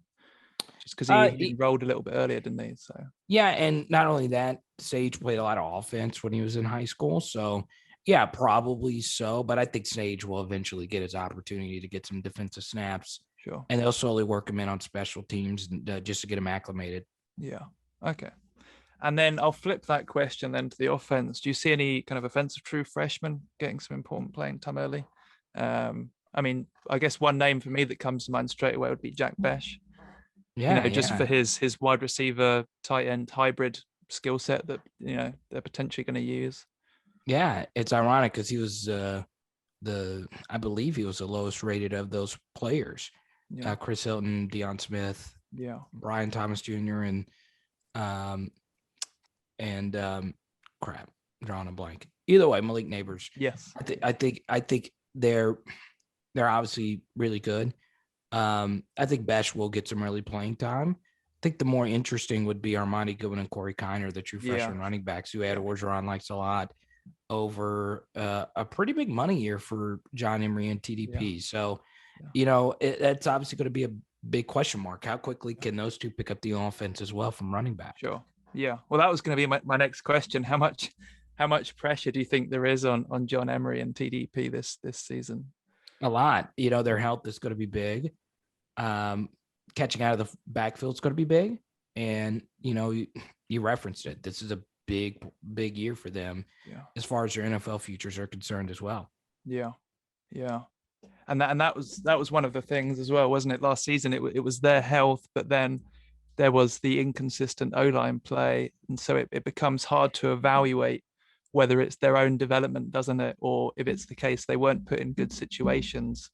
S1: Just because he enrolled a little bit earlier, didn't he? So
S2: yeah, and not only that, Sage played a lot of offense when he was in high school. So yeah, probably so. But I think Sage will eventually get his opportunity to get some defensive snaps.
S1: Sure.
S2: And they'll slowly work him in on special teams just to get him acclimated.
S1: Yeah. Okay. And then I'll flip that question then to the offense. Do you see any kind of offensive true freshmen getting some important playing time early? I mean, I guess one name for me that comes to mind straight away would be Jack Besh.
S2: Yeah,
S1: just for his wide receiver, tight end hybrid skill set that they're potentially going to use.
S2: Yeah, it's ironic because he was I believe he was the lowest rated of those players. Yeah. Chris Hilton, Deion Smith, Brian Thomas Jr. and crap, drawing a blank. Either way, Malik Neighbors.
S1: Yes,
S2: I think they're obviously really good. I think Besh will get some early playing time. I think the more interesting would be Armani Goodwin and Corey Kiner, the true freshman running backs who Ed Orgeron likes a lot over a pretty big money year for John Emery and TDP. So, it's obviously going to be a big question mark. How quickly can those two pick up the offense as well from running back?
S1: Sure. Yeah. Well, that was going to be my next question. How much pressure do you think there is on John Emery and TDP this season?
S2: A lot. Their health is going to be big. Catching out of the backfield is going to be big. And, you referenced it. This is a big year for them as far as their NFL futures are concerned as well.
S1: Yeah. Yeah. And that was one of the things as well, wasn't it? Last season, it was their health, but then there was the inconsistent O-line play. And so it becomes hard to evaluate whether it's their own development, doesn't it? Or if it's the case they weren't put in good situations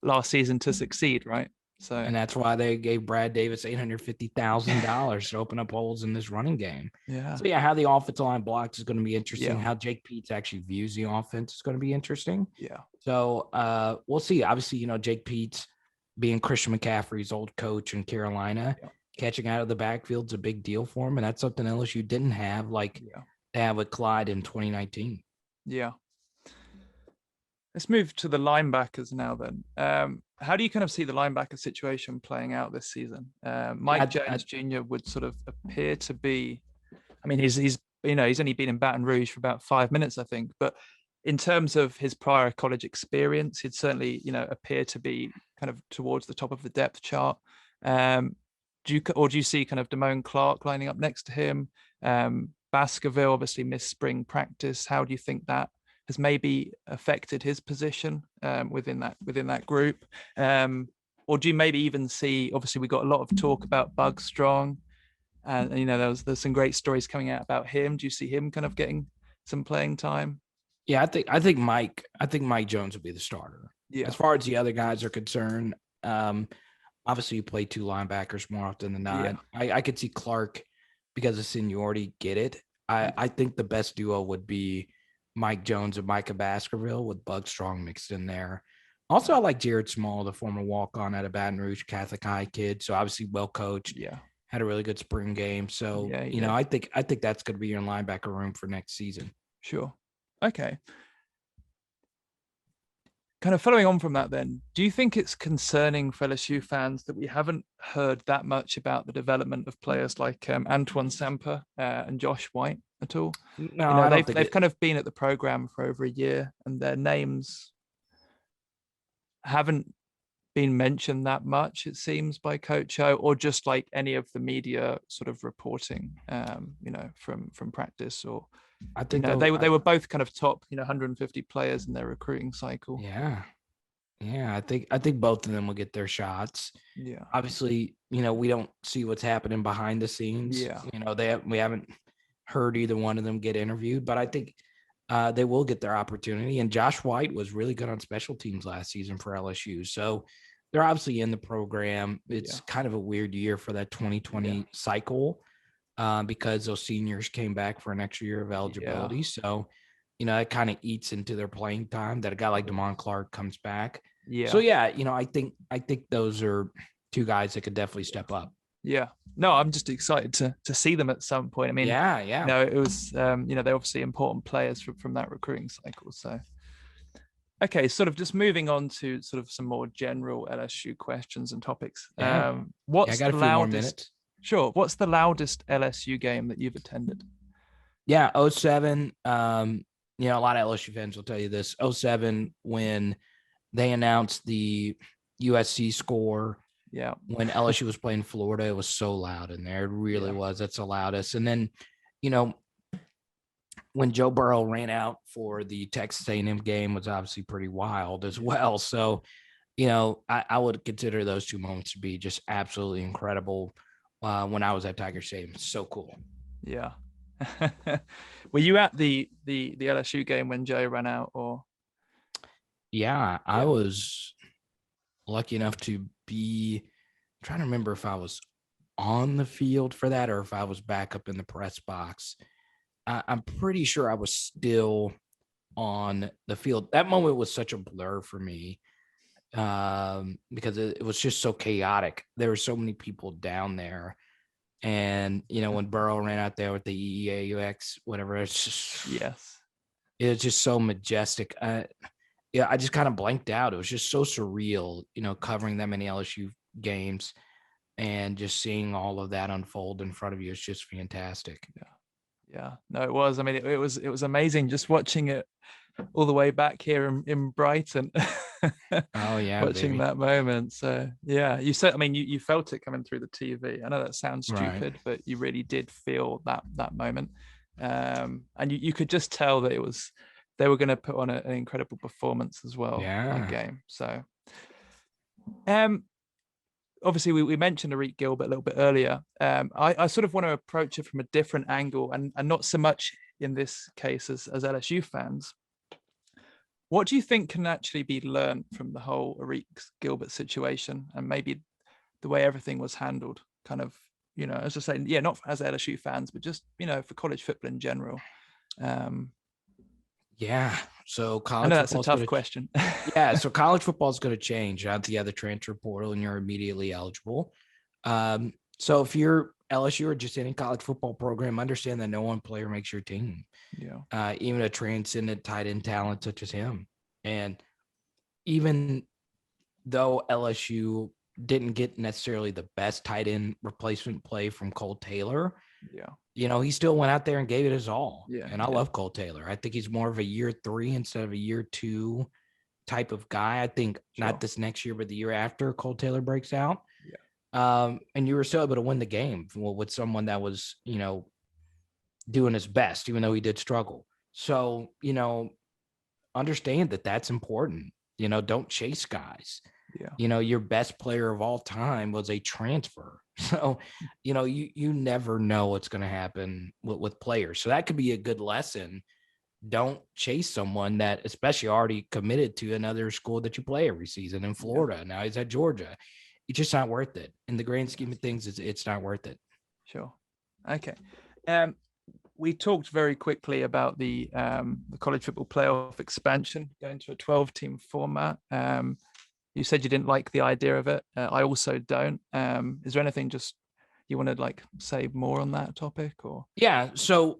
S1: last season to succeed, right? So,
S2: and that's why they gave Brad Davis $850,000 to open up holes in this running game.
S1: Yeah.
S2: So how the offensive line blocks is going to be interesting. Yeah. How Jake Peets actually views the offense is going to be interesting.
S1: Yeah.
S2: So we'll see. Obviously, Jake Peets being Christian McCaffrey's old coach in Carolina, catching out of the backfield is a big deal for him, and that's something LSU didn't have they have with Clyde in 2019.
S1: Yeah. Let's move to the linebackers now then. How do you kind of see the linebacker situation playing out this season? Mike Jones Jr. would sort of appear to be, I mean, he's only been in Baton Rouge for about 5 minutes, I think, but in terms of his prior college experience, he'd certainly, appear to be kind of towards the top of the depth chart. Do you see kind of Damone Clark lining up next to him? Baskerville obviously missed spring practice. How do you think that has maybe affected his position within that group? Or do you maybe even see, obviously we got a lot of talk about Bug Strong, and there's some great stories coming out about him. Do you see him kind of getting some playing time?
S2: Yeah, I think Mike Jones will be the starter.
S1: Yeah.
S2: As far as the other guys are concerned, obviously you play two linebackers more often than not. Yeah. I could see Clark, because of seniority, get it. I think the best duo would be Mike Jones and Micah Baskerville with Bug Strong mixed in there. Also, I like Jared Small, the former walk-on at a Baton Rouge Catholic high kid. So obviously well coached.
S1: Yeah.
S2: Had a really good spring game. So, I think that's going to be your linebacker room for next season.
S1: Sure. Okay. Kind of following on from that then, do you think it's concerning for LSU fans that we haven't heard that much about the development of players like Antoine Samper and Josh White at all?
S2: No,
S1: they've kind of been at the program for over a year and their names haven't been mentioned that much, it seems, by Coach O, or just like any of the media sort of reporting, from practice, or
S2: I think
S1: they were both kind of top, 150 players in their recruiting cycle.
S2: Yeah. Yeah, I think both of them will get their shots.
S1: Yeah.
S2: Obviously, we don't see what's happening behind the scenes.
S1: Yeah.
S2: We haven't heard either one of them get interviewed, but I think they will get their opportunity. And Josh White was really good on special teams last season for LSU. So they're obviously in the program. It's kind of a weird year for that 2020 cycle because those seniors came back for an extra year of eligibility. So, it kind of eats into their playing time that a guy like Damon Clark comes back.
S1: Yeah.
S2: So yeah, I think those are two guys that could definitely step up.
S1: Yeah. No, I'm just excited to see them at some point. I mean,
S2: yeah.
S1: it was they're obviously important players from that recruiting cycle. So okay, sort of just moving on to sort of some more general LSU questions and topics.
S2: I
S1: What's
S2: got
S1: the
S2: a few more
S1: loudest?
S2: minutes.
S1: Sure. What's the loudest LSU game that you've attended?
S2: Yeah, 07. A lot of LSU fans will tell you this. 07, when they announced the USC score.
S1: Yeah.
S2: When LSU was playing Florida, it was so loud in there. It really was. That's the loudest. And then, when Joe Burrow ran out for the Texas A&M game was obviously pretty wild as well. So, I would consider those two moments to be just absolutely incredible. When I was at Tiger Stadium, it's so cool.
S1: Yeah. Were you at the LSU game when Joe ran out, or?
S2: Yeah, I was lucky enough to be trying to remember if I was on the field for that or if I was back up in the press box. I'm pretty sure I was still on the field. That moment was such a blur for me because it was just so chaotic. There were so many people down there. And, when Burrow ran out there with the EEAUX, whatever, it's just, it was just so majestic. I just kind of blanked out. It was just so surreal, covering that many LSU games and just seeing all of that unfold in front of you is just fantastic.
S1: Yeah, no, it was. I mean, it was amazing just watching it all the way back here in Brighton.
S2: Oh yeah,
S1: watching
S2: baby.
S1: that moment. So yeah, you said. I mean, you felt it coming through the TV. I know that sounds stupid, but you really did feel that moment, and you could just tell that they were going to put on an incredible performance as well. That game. So, obviously we mentioned Arik Gilbert a little bit earlier. I sort of want to approach it from a different angle and not so much in this case as LSU fans. What do you think can actually be learned from the whole Arik Gilbert situation and maybe the way everything was handled? Kind of, as I say, not as LSU fans, but just, for college football in general.
S2: So college
S1: I know that's a tough question.
S2: So college football is going to change out the other transfer portal and you're immediately eligible. So if you're LSU or just any college football program, understand that no one player makes your team. Even a transcendent tight end talent such as him. And even though LSU didn't get necessarily the best tight end replacement play from Cole Taylor, he still went out there and gave it his all. And I love Cole Taylor. I think he's more of a year 3 instead of a year 2 type of guy. I think not this next year, but the year after Cole Taylor breaks out. And you were still able to win the game with someone that was, doing his best, even though he did struggle. So, understand that that's important. Don't chase guys. Your best player of all time was a transfer. So, you never know what's going to happen with players. So that could be a good lesson. Don't chase someone that especially already committed to another school that you play every season in Florida. Now he's at Georgia. It's just not worth it. In the grand scheme of things, it's not worth it.
S1: Sure. Okay. We talked very quickly about the college football playoff expansion going to a 12-team format. You said you didn't like the idea of it. I also don't. Is there anything just you want to say more on that topic or?
S2: Yeah. So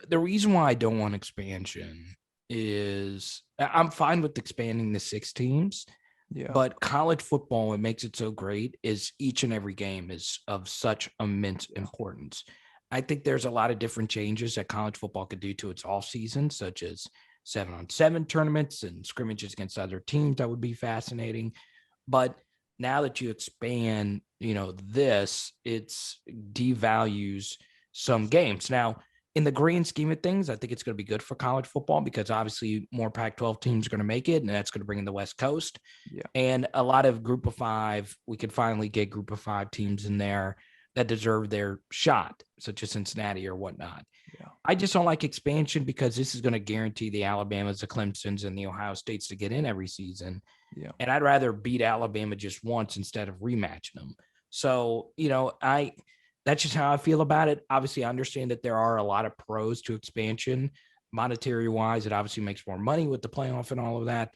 S2: the reason why I don't want expansion is I'm fine with expanding the 6 teams. But college football, what makes it so great is each and every game is of such immense importance. I think there's a lot of different changes that college football could do to its off season, such as 7-on-7 tournaments and scrimmages against other teams. That would be fascinating. But now that you expand, this, it's devalues some games. Now, in the grand scheme of things, I think it's going to be good for college football because obviously more Pac-12 teams are going to make it, and that's going to bring in the West Coast.
S1: Yeah.
S2: And a lot of Group of Five, we could finally get Group of Five teams in there that deserve their shot, such as Cincinnati or whatnot.
S1: Yeah.
S2: I just don't like expansion because this is going to guarantee the Alabamas, the Clemsons, and the Ohio States to get in every season.
S1: Yeah.
S2: And I'd rather beat Alabama just once instead of rematching them. So, that's just how I feel about it. Obviously, I understand that there are a lot of pros to expansion. Monetary wise, it obviously makes more money with the playoff and all of that.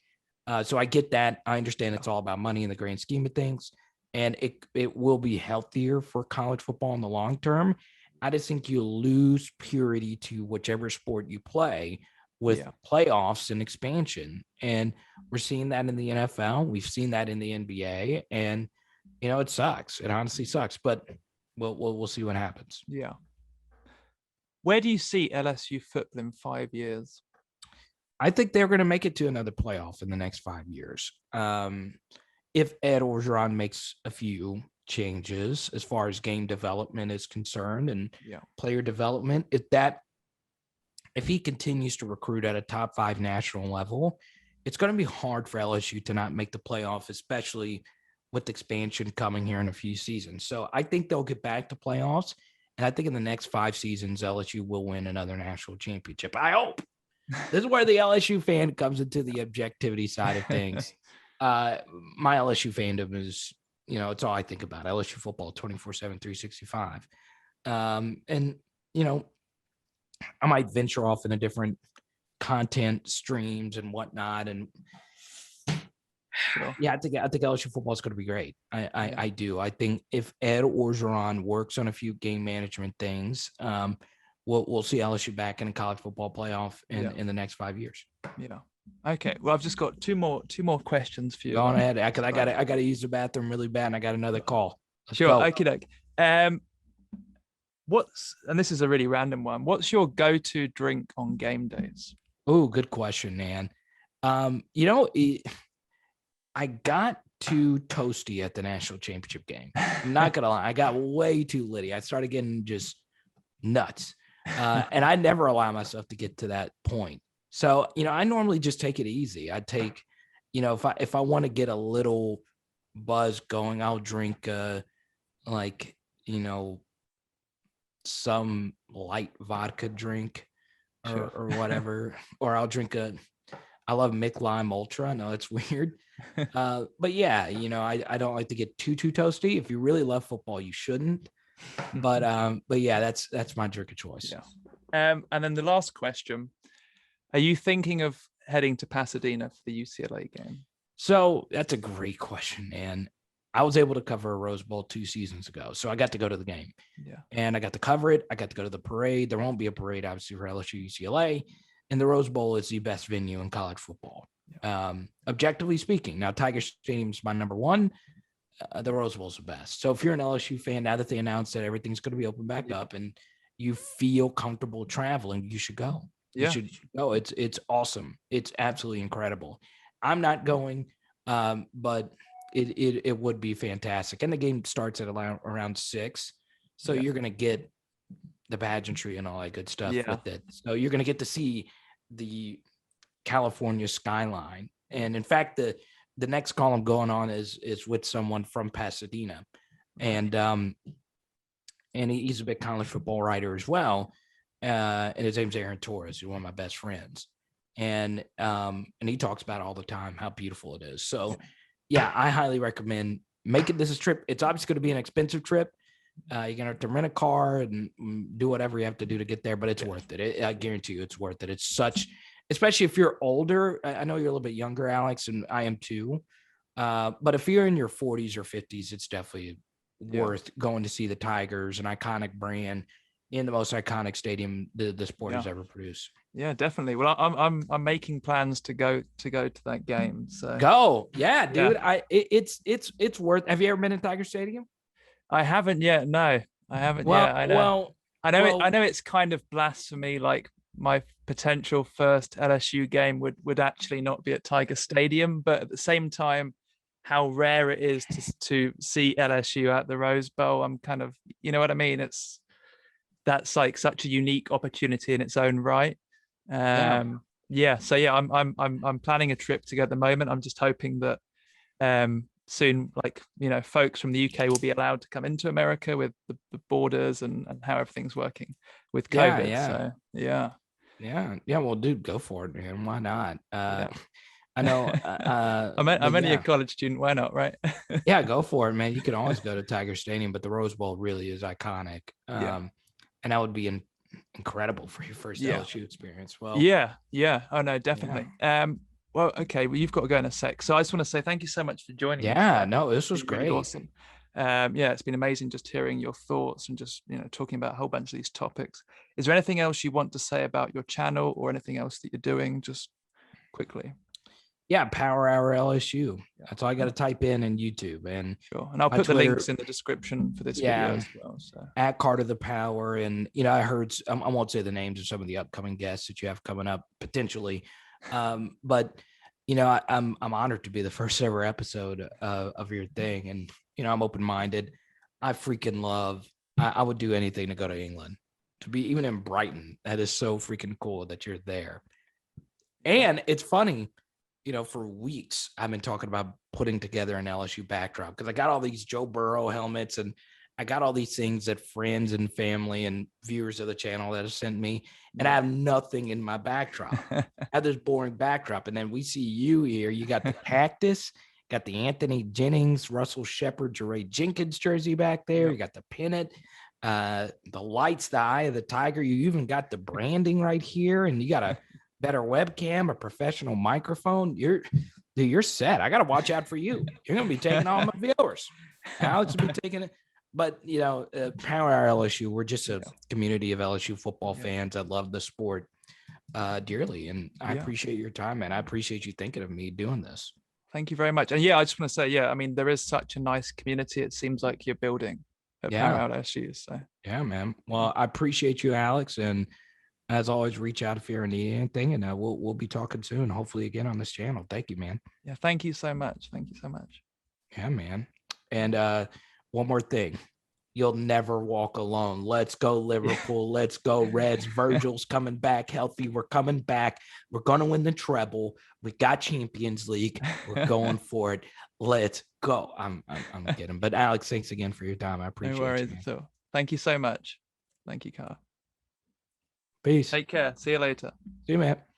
S2: So I get that. I understand it's all about money in the grand scheme of things. And it will be healthier for college football in the long term. I just think you lose purity to whichever sport you play with playoffs and expansion. And we're seeing that in the NFL. We've seen that in the NBA. And, it sucks. It honestly sucks. But we'll see what happens.
S1: Yeah. Where do you see LSU football in 5 years?
S2: I think they're going to make it to another playoff in the next 5 years. If Ed Orgeron makes a few changes as far as game development is concerned and player development, if he continues to recruit at a top 5 national level, it's going to be hard for LSU to not make the playoff, especially with expansion coming here in a few seasons. So I think they'll get back to playoffs. And I think in the next 5 seasons, LSU will win another national championship. I hope. This is where the LSU fan comes into the objectivity side of things. My LSU fandom is, it's all I think about. LSU football 24/7, 365. And, I might venture off into different content streams and whatnot. And I think LSU football is going to be great. I do. I think if Ed Orgeron works on a few game management things, we'll see LSU back in a college football playoff in the next 5 years.
S1: Yeah. Okay. Well, I've just got two more I for you.
S2: Go on ahead. I got to use the bathroom really bad, and I got another call.
S1: Sure. Okay. And this is a really random one. What's your go-to drink on game days?
S2: Oh, good question, man. I got too toasty at the national championship game. I'm not gonna lie. I got way too litty. I started getting just nuts. And I never allow myself to get to that point. So, I normally just take it easy. I take, if I want to get a little buzz going, I'll drink some light vodka drink or whatever. Or I'll drink I love Mick Lime Ultra. I know it's weird. But yeah, I don't like to get too toasty. If you really love football, you shouldn't. But yeah, that's my drink of choice.
S1: Yeah. And then the last question: are you thinking of heading to Pasadena for the UCLA game?
S2: So that's a great question, man. I was able to cover a Rose Bowl 2 seasons ago, so I got to go to the game.
S1: Yeah. And
S2: I got to cover it. I got to go to the parade. There won't be a parade, obviously, for LSU UCLA. And the Rose Bowl is the best venue in college football. Yeah. Objectively speaking. Now, Tiger Stadium's my number one. The Rose Bowl's the best. So if you're an LSU fan, now that they announced that everything's going to be open back up and you feel comfortable traveling, you should go.
S1: Yeah.
S2: You should go. It's awesome. It's absolutely incredible. I'm not going, but it would be fantastic. And the game starts at around 6. So you're going to get the pageantry and all that good stuff with it. So you're going to get to see the California skyline. And in fact, the next call I'm going on is with someone from Pasadena, and he's a big college football writer as well. And his name's Aaron Torres, who's one of my best friends. And he talks about it all the time, how beautiful it is. So yeah, I highly recommend making this a trip. It's obviously going to be an expensive trip. You're going to have to rent a car and do whatever you have to do to get there, but it's worth it. I guarantee you it's worth it. It's such, especially if you're older. I know you're a little bit younger, Alex, and I am too. But if you're in your 40s or 50s, it's definitely worth going to see the Tigers, an iconic brand in the most iconic stadium the sport has ever produced.
S1: Yeah, definitely. Well, I'm making plans to go to that game. So
S2: go, dude. It's worth. Have you ever been in Tiger Stadium?
S1: I haven't yet. No, I haven't yet. I know. I know it's kind of blasphemy. Like my potential first LSU game would actually not be at Tiger Stadium, but at the same time, how rare it is to see LSU at the Rose Bowl. I'm kind of, you know what I mean? It's that's like such a unique opportunity in its own right.
S2: Yeah.
S1: Yeah, so yeah, I'm planning a trip to go at the moment. I'm just hoping that soon, like, folks from the UK will be allowed to come into America with the borders and how everything's working with
S2: Yeah.
S1: COVID.
S2: Yeah.
S1: So yeah.
S2: Yeah. Well, dude, go for it, man. Why not?
S1: Yeah.
S2: I know.
S1: I'm
S2: But
S1: only a
S2: yeah.
S1: college student. Why not, right?
S2: Yeah, go for it, man. You can always go to Tiger Stadium, but the Rose Bowl really is iconic.
S1: Yeah.
S2: And that would be incredible for your first
S1: Yeah.
S2: LSU experience. Well,
S1: Yeah. Oh no, definitely. Well, okay, well, you've got to go in a sec. So I just want to say thank you so much for joining me
S2: yeah,
S1: today.
S2: no, this was
S1: It's been really
S2: great.
S1: awesome. Yeah, it's been amazing just hearing your thoughts and just talking about a whole bunch of these topics. Is there anything else you want to say about your channel or anything else that you're doing, just quickly?
S2: Yeah, Power Hour LSU. That's all I got to type in YouTube. And
S1: sure. And I'll
S2: my
S1: put the
S2: Twitter,
S1: links in the description for this video as well. So
S2: at Carter the Power. And I heard, I won't say the names of some of the upcoming guests that you have coming up potentially, but I'm honored to be the first ever episode of your thing. And I'm open-minded. I freaking love. I would do anything to go to England, to be even in Brighton. That is so freaking cool that you're there. And it's funny, for weeks I've been talking about putting together an LSU backdrop because I got all these Joe Burrow helmets and I got all these things that friends and family and viewers of the channel that have sent me, and I have nothing in my backdrop. I have this boring backdrop, and then we see you here. You got the cactus, got the Anthony Jennings, Russell Shepard, Jeray Jenkins jersey back there. You got the pennant, the lights, the eye of the tiger. You even got the branding right here, and you got a better webcam, a professional microphone. You're set. I got to watch out for you. You're going to be taking all my viewers. Alex will be taking it. But, Power Hour LSU, we're just a community of LSU football fans that love the sport dearly. And I appreciate your time, man. I appreciate you thinking of me doing this.
S1: Thank you very much. And yeah, I just want to say, I mean, there is such a nice community. It seems like you're building at Power Hour LSU. So
S2: yeah, man. Well, I appreciate you, Alex. And as always, reach out if you ever need anything, and we'll be talking soon, hopefully again on this channel. Thank you, man.
S1: Yeah, thank you so much. Thank you so much.
S2: Yeah, man. And one more thing. You'll never walk alone. Let's go, Liverpool. Let's go, Reds. Virgil's coming back healthy. We're coming back. We're going to win the treble. We got Champions League. We're going for it. Let's go. I'm kidding. But Alex, thanks again for your time. I appreciate it.
S1: No worries at all. Thank you so much. Thank you, Carl.
S2: Peace.
S1: Take care. See you later.
S2: See you, man.